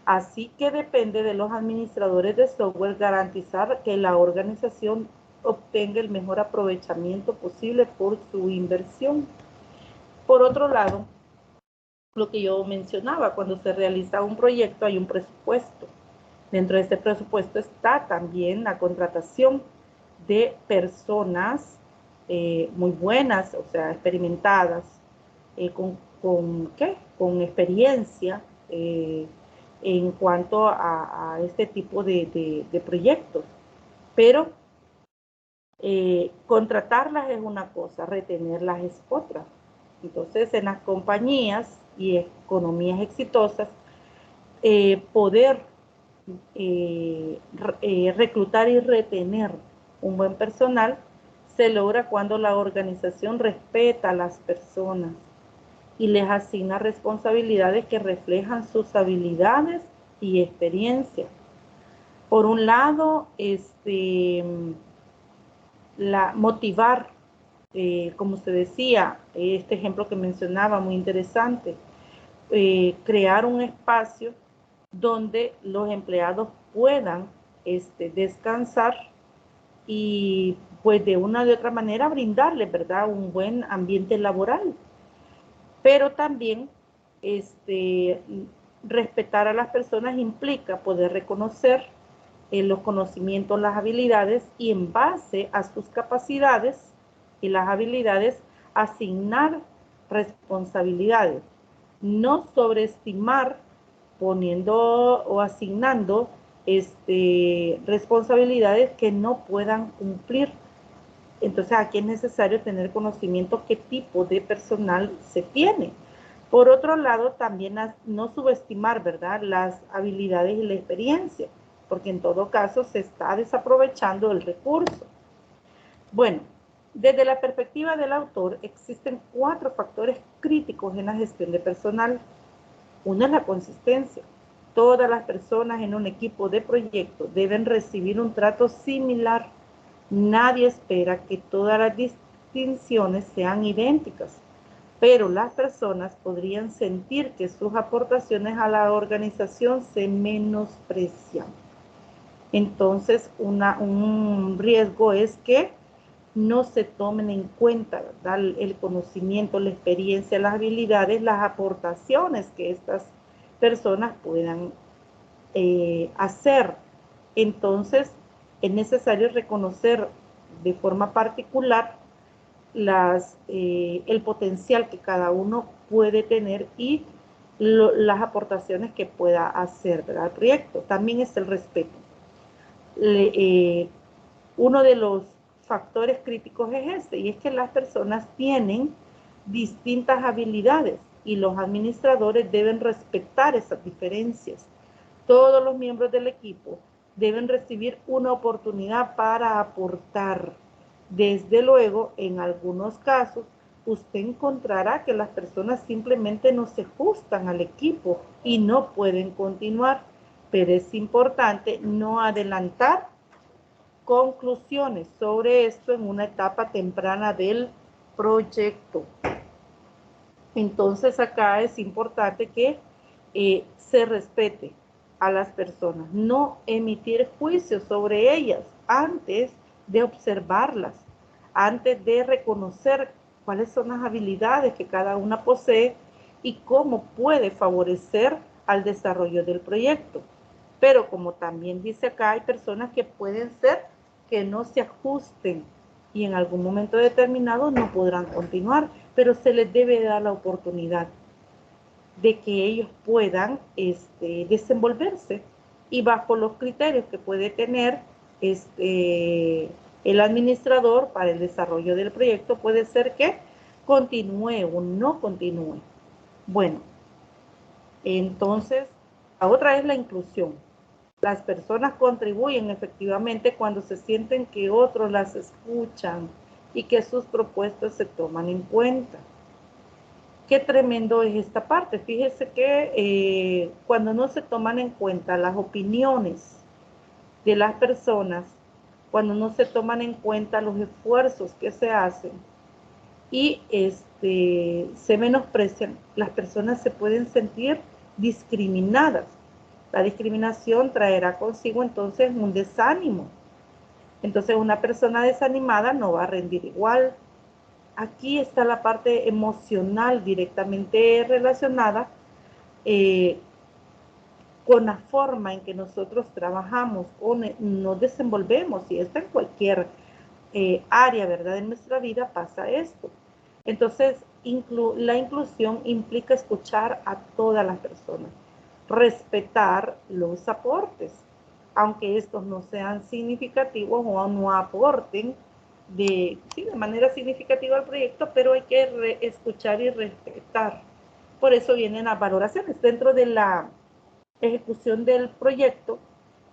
Así que depende de los administradores de software garantizar que la organización obtenga el mejor aprovechamiento posible por su inversión. Por otro lado, lo que yo mencionaba, cuando se realiza un proyecto hay un presupuesto. Dentro de este presupuesto está también la contratación de personas muy buenas, o sea, experimentadas, con experiencia en cuanto a este tipo de proyectos. Pero contratarlas es una cosa, retenerlas es otra. Entonces, en las compañías y economías exitosas, poder reclutar y retener un buen personal se logra cuando la organización respeta a las personas y les asigna responsabilidades que reflejan sus habilidades y experiencia. Por un lado, motivar, como se decía, este ejemplo que mencionaba, muy interesante, crear un espacio donde los empleados puedan descansar y pues de una u otra manera brindarles, ¿verdad?, un buen ambiente laboral. Pero también respetar a las personas implica poder reconocer los conocimientos, las habilidades y en base a sus capacidades y las habilidades asignar responsabilidades. No sobreestimar poniendo o asignando responsabilidades que no puedan cumplir. Entonces aquí es necesario tener conocimiento qué tipo de personal se tiene. Por otro lado, también no subestimar, ¿verdad?, las habilidades y la experiencia, porque en todo caso se está desaprovechando el recurso. Bueno, desde la perspectiva del autor, existen 4 factores críticos en la gestión de personal. Uno es la consistencia. Todas las personas en un equipo de proyecto deben recibir un trato similar. Nadie espera que todas las distinciones sean idénticas, pero las personas podrían sentir que sus aportaciones a la organización se menosprecian. Entonces, un riesgo es que no se tomen en cuenta, ¿verdad?, el conocimiento, la experiencia, las habilidades, las aportaciones que estas personas puedan hacer. Entonces, es necesario reconocer de forma particular el potencial que cada uno puede tener y las aportaciones que pueda hacer, ¿verdad?, al proyecto. También es el respeto. Uno de los factores críticos es y es que las personas tienen distintas habilidades y los administradores deben respetar esas diferencias. Todos los miembros del equipo deben recibir una oportunidad para aportar. Desde luego, en algunos casos, usted encontrará que las personas simplemente no se ajustan al equipo y no pueden continuar, pero es importante no adelantar conclusiones sobre esto en una etapa temprana del proyecto. Entonces acá es importante que se respete a las personas, no emitir juicios sobre ellas antes de observarlas, antes de reconocer cuáles son las habilidades que cada una posee y cómo puede favorecer al desarrollo del proyecto. Pero como también dice acá, hay personas que pueden ser que no se ajusten y en algún momento determinado no podrán continuar, pero se les debe dar la oportunidad de que ellos puedan desenvolverse y bajo los criterios que puede tener el administrador para el desarrollo del proyecto, puede ser que continúe o no continúe. Bueno, entonces, la otra es la inclusión. Las personas contribuyen efectivamente cuando se sienten que otros las escuchan y que sus propuestas se toman en cuenta. Qué tremendo es esta parte. Fíjese que cuando no se toman en cuenta las opiniones de las personas, cuando no se toman en cuenta los esfuerzos que se hacen y se menosprecian, las personas se pueden sentir discriminadas. La discriminación traerá consigo entonces un desánimo. Entonces una persona desanimada no va a rendir igual. Aquí está la parte emocional directamente relacionada con la forma en que nosotros trabajamos o nos desenvolvemos, y está en cualquier área, ¿verdad? En nuestra vida pasa esto. Entonces, la inclusión implica escuchar a todas las personas, respetar los aportes, aunque estos no sean significativos o no aporten de manera significativa al proyecto, pero hay que escuchar y respetar. Por eso vienen las valoraciones. Dentro de la ejecución del proyecto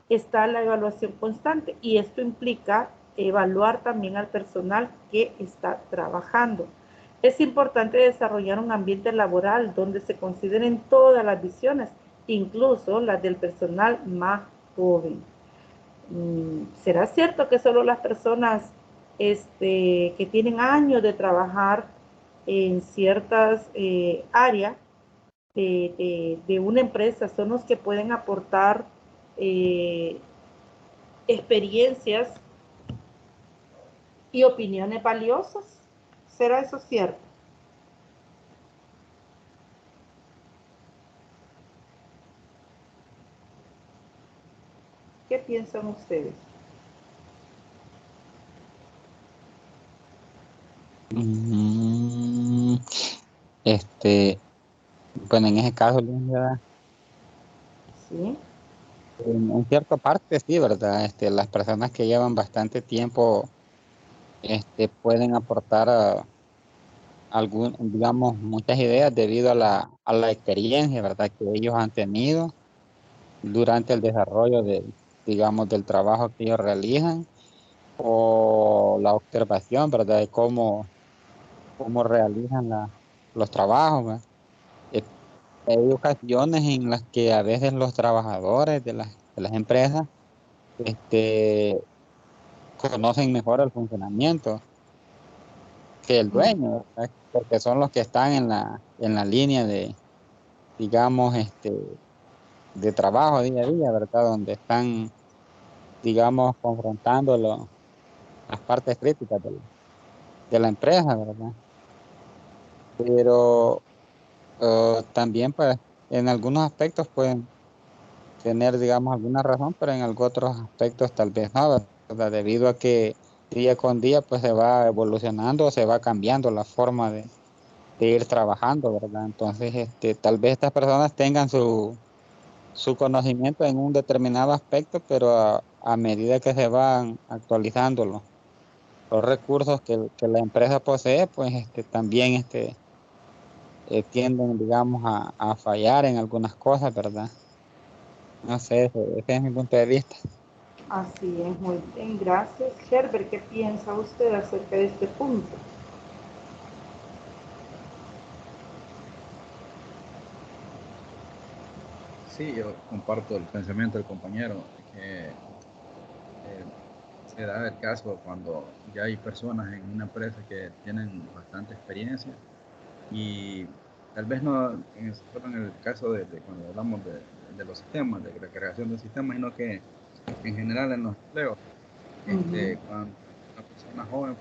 está la evaluación constante, y esto implica evaluar también al personal que está trabajando. Es importante desarrollar un ambiente laboral donde se consideren todas las visiones, incluso las del personal más joven. ¿Será cierto que solo las personas que tienen años de trabajar en ciertas áreas de una empresa son los que pueden aportar experiencias y opiniones valiosas? ¿Será eso cierto? ¿Qué piensan ustedes? Bueno, en ese caso, Linda, Sí. en cierta parte sí, ¿verdad? Las personas que llevan bastante tiempo pueden aportar digamos, muchas ideas debido a la experiencia, ¿verdad? Que ellos han tenido durante el desarrollo digamos, del trabajo que ellos realizan, o la observación, ¿verdad? De cómo realizan los trabajos, ¿verdad? Eh, Hay ocasiones en las que a veces los trabajadores de las empresas este, conocen mejor el funcionamiento que el dueño, ¿verdad? Porque son los que están en la línea digamos, de trabajo día a día, ¿verdad? Donde están, digamos, confrontando las partes críticas de la empresa, ¿verdad? Pero también, pues, en algunos aspectos pueden tener, digamos, alguna razón, pero en algunos otros aspectos tal vez no, ¿verdad? Debido a que día con día, pues, se va evolucionando, se va cambiando la forma de ir trabajando, ¿verdad? Entonces, tal vez estas personas tengan su conocimiento en un determinado aspecto, pero a medida que se van actualizando los recursos que la empresa posee, pues también tienden, digamos, a fallar en algunas cosas, ¿verdad? No sé, ese es mi punto de vista. Así es, muy bien, gracias. Herbert, ¿qué piensa usted acerca de este punto? Sí, yo comparto el pensamiento del compañero, que se da el caso cuando ya hay personas en una empresa que tienen bastante experiencia y tal vez no solo en el caso de cuando hablamos de los sistemas, de la creación de sistemas, sino que en general en los empleos, cuando una persona joven,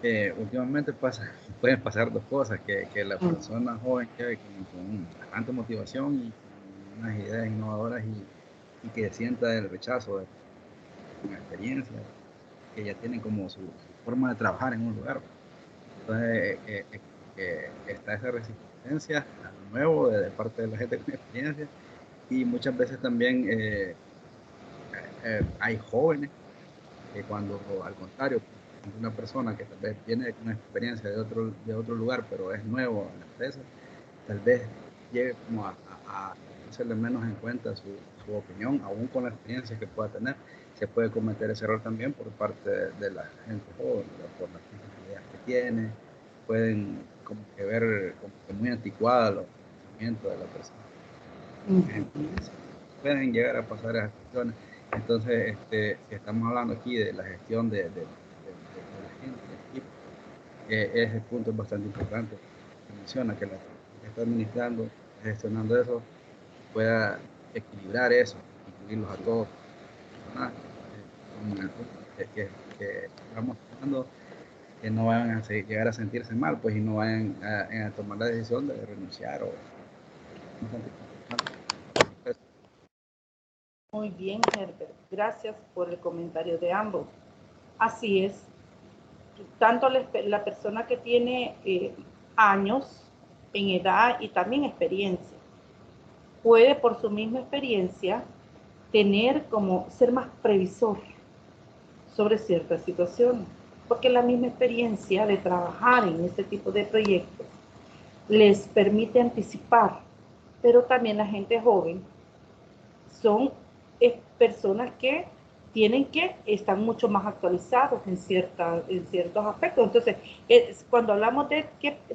pues últimamente pueden pasar dos cosas, que la persona joven quede con bastante motivación y con unas ideas innovadoras y que sienta el rechazo de la experiencia, que ya tienen como su forma de trabajar en un lugar. Entonces, está esa resistencia a lo nuevo de parte de la gente con experiencia Y muchas veces también hay jóvenes que cuando, al contrario, una persona que tal vez viene con una experiencia de otro lugar, pero es nuevo en la empresa, tal vez llegue como a hacerle menos en cuenta su opinión, aún con la experiencia que pueda tener. Se puede cometer ese error también por parte de la gente joven, por las ideas que tiene, pueden como que ver como que muy anticuadas los pensamientos de la persona. Pueden llegar a pasar esas cuestiones. Entonces, si estamos hablando aquí de la gestión de la gente, del equipo, ese punto es bastante importante. Se menciona que la que está administrando, gestionando eso, pueda equilibrar eso, incluirlos a todos, que vamos hablando, que no vayan a llegar a sentirse mal, pues, y no vayan a tomar la decisión de renunciar o Muy bien, Herbert. Gracias por el comentario de ambos. Así es. Tanto la persona que tiene años en edad y también experiencia, puede por su misma experiencia tener como ser más previsor sobre ciertas situaciones, porque la misma experiencia de trabajar en este tipo de proyectos les permite anticipar, pero también la gente joven son personas que están mucho más actualizados en ciertos aspectos. Entonces, cuando hablamos de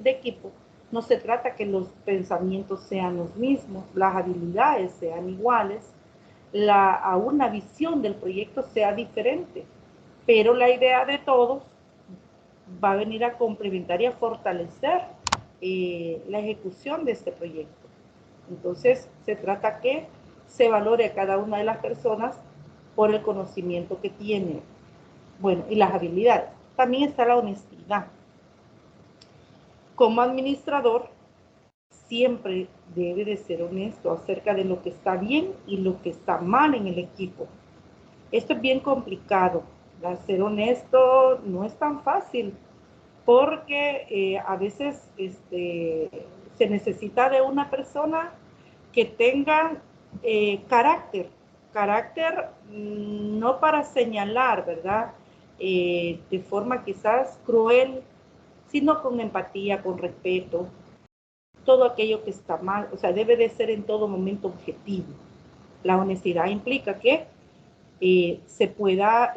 equipo, no se trata que los pensamientos sean los mismos, las habilidades sean iguales, aún la visión del proyecto sea diferente, pero la idea de todos va a venir a complementar y a fortalecer la ejecución de este proyecto. Entonces, se trata que se valore a cada una de las personas por el conocimiento que tiene. Bueno, y las habilidades. También está la honestidad. Como administrador, siempre debe de ser honesto acerca de lo que está bien y lo que está mal en el equipo. Esto es bien complicado. Ser honesto no es tan fácil porque a veces se necesita de una persona que tenga carácter no para señalar, ¿verdad? De forma quizás cruel, sino con empatía, con respeto, todo aquello que está mal, o sea, debe de ser en todo momento objetivo. La honestidad implica que se pueda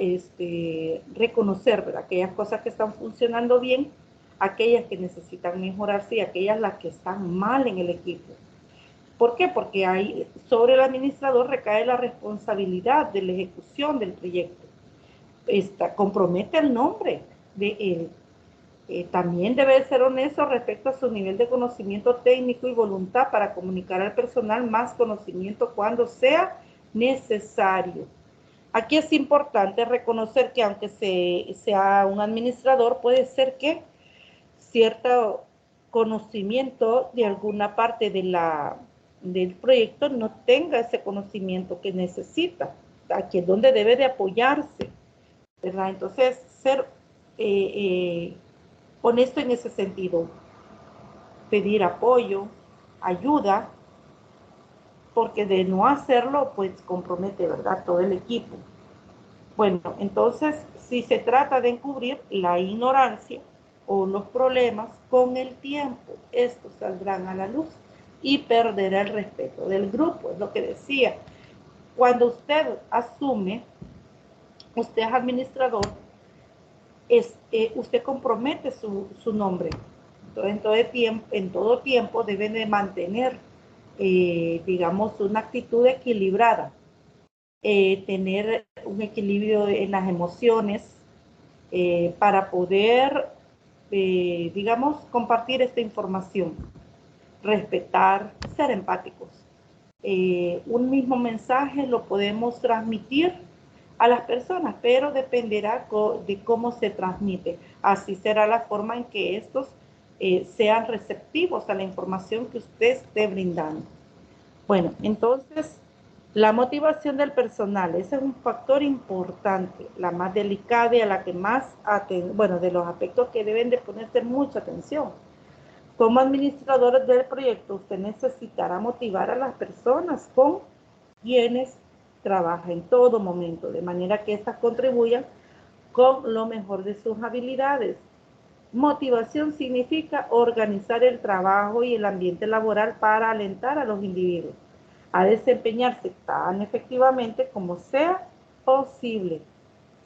reconocer, ¿verdad? Aquellas cosas que están funcionando bien, aquellas que necesitan mejorarse y aquellas las que están mal en el equipo. ¿Por qué? Porque ahí sobre el administrador recae la responsabilidad de la ejecución del proyecto. Compromete el nombre de él. También debe ser honesto respecto a su nivel de conocimiento técnico y voluntad para comunicar al personal más conocimiento cuando sea necesario. Aquí es importante reconocer que aunque sea un administrador, puede ser que cierto conocimiento de alguna parte del proyecto no tenga ese conocimiento que necesita, aquí es donde debe de apoyarse, ¿verdad? Entonces, ser honesto en ese sentido, pedir apoyo, ayuda, porque de no hacerlo, pues compromete, ¿verdad?, todo el equipo. Bueno, entonces, si se trata de encubrir la ignorancia o los problemas, con el tiempo estos saldrán a la luz y perderá el respeto del grupo, es lo que decía. Cuando usted asume, usted es administrador, usted compromete su nombre. Entonces, en todo tiempo deben de mantener, digamos, una actitud equilibrada. Tener un equilibrio en las emociones para poder, digamos, compartir esta información, respetar, ser empáticos. Un mismo mensaje lo podemos transmitir a las personas, pero dependerá de cómo se transmite. Así será la forma en que estos sean receptivos a la información que usted esté brindando. Bueno, entonces, la motivación del personal, ese es un factor importante, la más delicada y a la que más, bueno, de los aspectos que deben de ponerse mucha atención, Como administradores del proyecto, usted necesitará motivar a las personas con quienes trabaja en todo momento, de manera que éstas contribuyan con lo mejor de sus habilidades. Motivación significa organizar el trabajo y el ambiente laboral para alentar a los individuos a desempeñarse tan efectivamente como sea posible.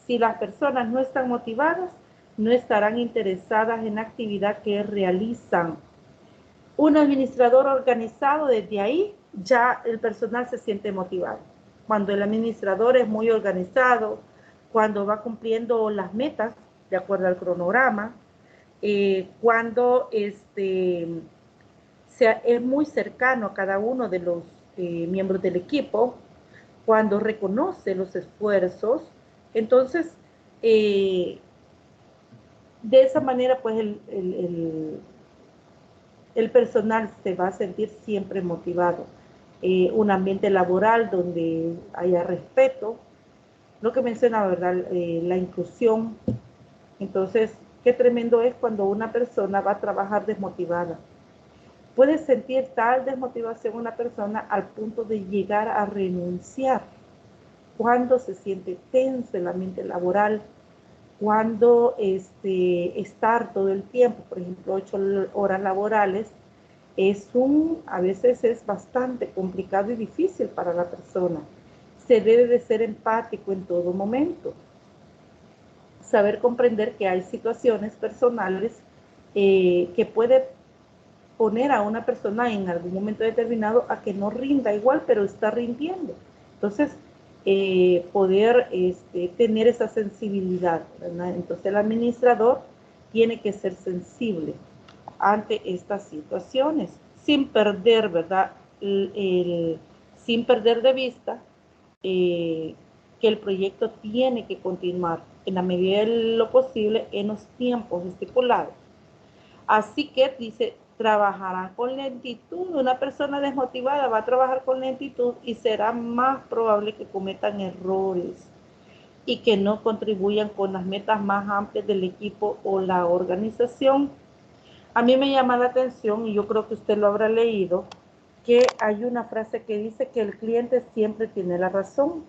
Si las personas no están motivadas, no estarán interesadas en la actividad que realizan. Un administrador organizado, desde ahí ya el personal se siente motivado. Cuando el administrador es muy organizado, cuando va cumpliendo las metas de acuerdo al cronograma, cuando es muy cercano a cada uno de los miembros del equipo, cuando reconoce los esfuerzos, entonces de esa manera pues el personal se va a sentir siempre motivado. Un ambiente laboral donde haya respeto, lo que mencionaba, ¿verdad? La inclusión. Entonces, qué tremendo es cuando una persona va a trabajar desmotivada. Puede sentir tal desmotivación una persona al punto de llegar a renunciar cuando se siente tenso el ambiente laboral, cuando estar todo el tiempo, por ejemplo, 8 horas laborales, a veces es bastante complicado y difícil para la persona. Se debe de ser empático en todo momento. Saber comprender que hay situaciones personales que puede poner a una persona en algún momento determinado a que no rinda igual, pero está rindiendo. Entonces, poder tener esa sensibilidad, ¿verdad? Entonces, el administrador tiene que ser sensible ante estas situaciones, sin perder, ¿verdad? Sin perder de vista que el proyecto tiene que continuar en la medida de lo posible en los tiempos estipulados. Así que dice, trabajarán con lentitud. Una persona desmotivada va a trabajar con lentitud y será más probable que cometan errores y que no contribuyan con las metas más amplias del equipo o la organización. A mí me llama la atención, y yo creo que usted lo habrá leído, que hay una frase que dice que el cliente siempre tiene la razón.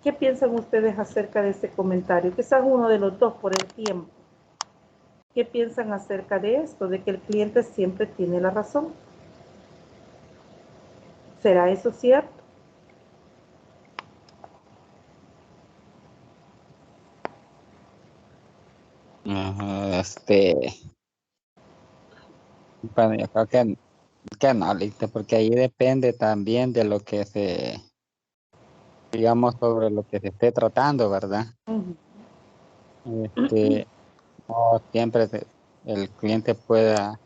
¿Qué piensan ustedes acerca de ese comentario? Quizás uno de los dos por el tiempo. ¿Qué piensan acerca de esto? De que el cliente siempre tiene la razón. ¿Será eso cierto? Bueno, yo creo que no, listo, porque ahí depende también de lo que digamos, sobre lo que se esté tratando, ¿verdad? No siempre el cliente pueda,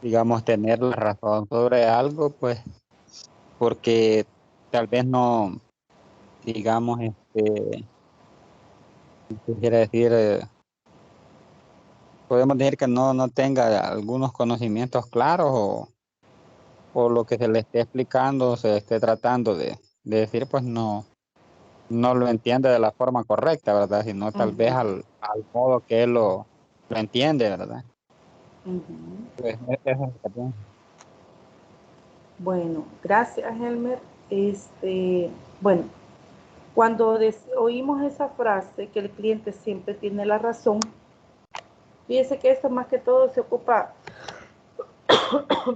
digamos, tener la razón sobre algo, pues, porque tal vez no, digamos, quiere decir, podemos decir que no tenga algunos conocimientos claros o lo que se le esté explicando, se esté tratando de decir, pues no lo entiende de la forma correcta, ¿verdad? Sino tal vez al modo que él lo entiende, ¿verdad? Pues, eso es lo que pienso. Bueno, gracias, Helmer. Bueno, cuando oímos esa frase, que el cliente siempre tiene la razón, fíjese que esto más que todo se ocupa,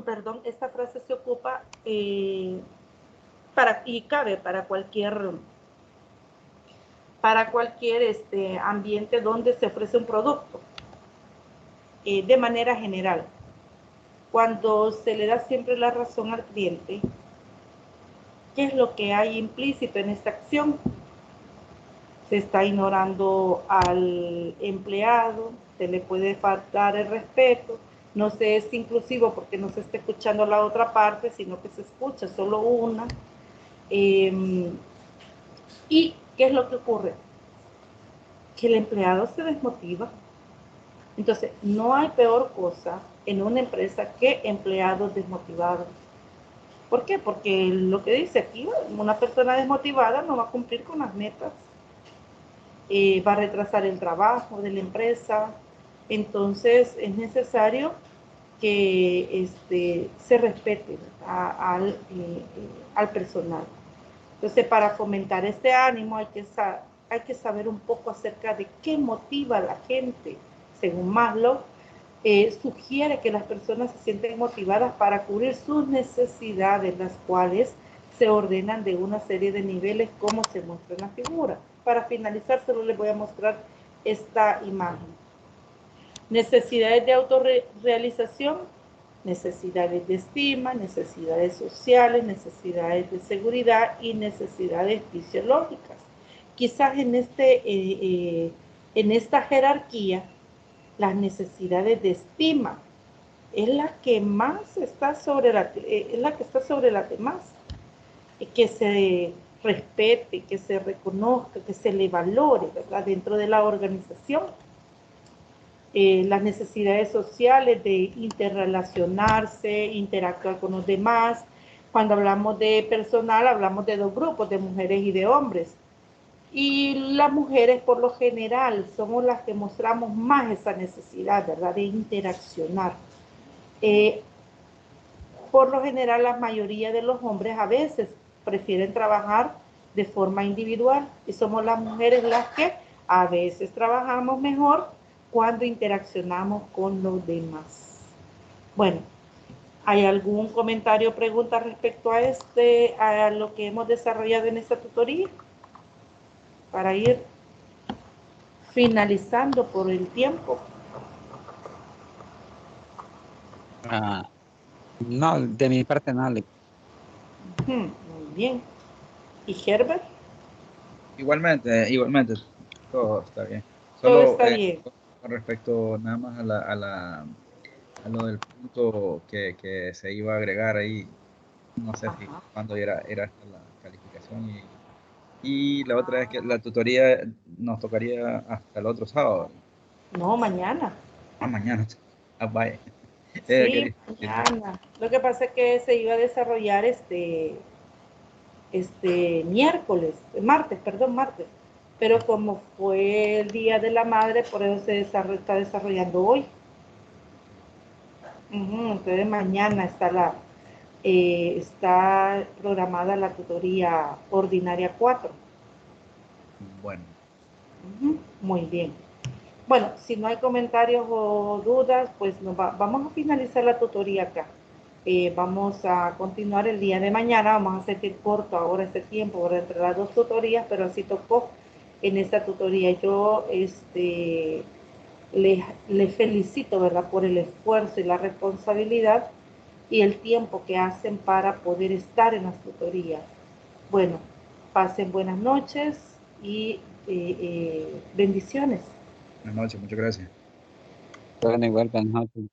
perdón, esta frase se ocupa y cabe para cualquier ambiente donde se ofrece un producto, de manera general. Cuando se le da siempre la razón al cliente, ¿qué es lo que hay implícito en esta acción? Se está ignorando al empleado, se le puede faltar el respeto, no se es inclusivo porque no se está escuchando la otra parte, sino que se escucha solo una. ¿Y qué es lo que ocurre? Que el empleado se desmotiva. Entonces, no hay peor cosa en una empresa que empleados desmotivados. ¿Por qué? Porque lo que dice aquí, una persona desmotivada no va a cumplir con las metas, va a retrasar el trabajo de la empresa. Entonces, es necesario que se respete al personal. Entonces, para fomentar este ánimo hay que saber un poco acerca de qué motiva a la gente. Según Maslow, sugiere que las personas se sienten motivadas para cubrir sus necesidades, las cuales se ordenan de una serie de niveles como se muestra en la figura. Para finalizar, solo les voy a mostrar esta imagen. Necesidades de autorrealización, necesidades de estima, necesidades sociales, necesidades de seguridad y necesidades fisiológicas. Quizás en esta jerarquía, las necesidades de estima es la que más está sobre las demás. Que se respete, que se reconozca, que se le valore, ¿verdad?, dentro de la organización. Las necesidades sociales de interrelacionarse, interactuar con los demás. Cuando hablamos de personal, hablamos de dos grupos, de mujeres y de hombres. Y las mujeres, por lo general, somos las que mostramos más esa necesidad, ¿verdad?, de interaccionar. Por lo general, la mayoría de los hombres a veces prefieren trabajar de forma individual y somos las mujeres las que a veces trabajamos mejor cuando interaccionamos con los demás. Bueno, ¿hay algún comentario o pregunta respecto a lo que hemos desarrollado en esta tutoría? Para ir finalizando por el tiempo. No, de mi parte no, Alex. Muy bien. ¿Y Herbert? Igualmente, todo está bien. Todo Solo está bien. con respecto nada más a lo del punto que se iba a agregar ahí, no sé si cuándo era hasta la calificación y la otra es que la tutoría nos tocaría hasta el otro sábado. No, mañana. Mañana. Bye. Sí, mañana. Lo que pasa es que se iba a desarrollar martes. Pero como fue el Día de la Madre, por eso está desarrollando hoy. Entonces mañana está programada la tutoría ordinaria 4. Bueno. Muy bien. Bueno, si no hay comentarios o dudas, pues vamos a finalizar la tutoría acá. Vamos a continuar el día de mañana. Vamos a hacer que corto ahora este tiempo, ahora entre las dos tutorías, pero así tocó en esta tutoría. Yo le felicito, ¿verdad?, por el esfuerzo y la responsabilidad y el tiempo que hacen para poder estar en las tutorías. Bueno, pasen buenas noches y bendiciones. Buenas noches, muchas gracias. Bueno, igual, buenas noches.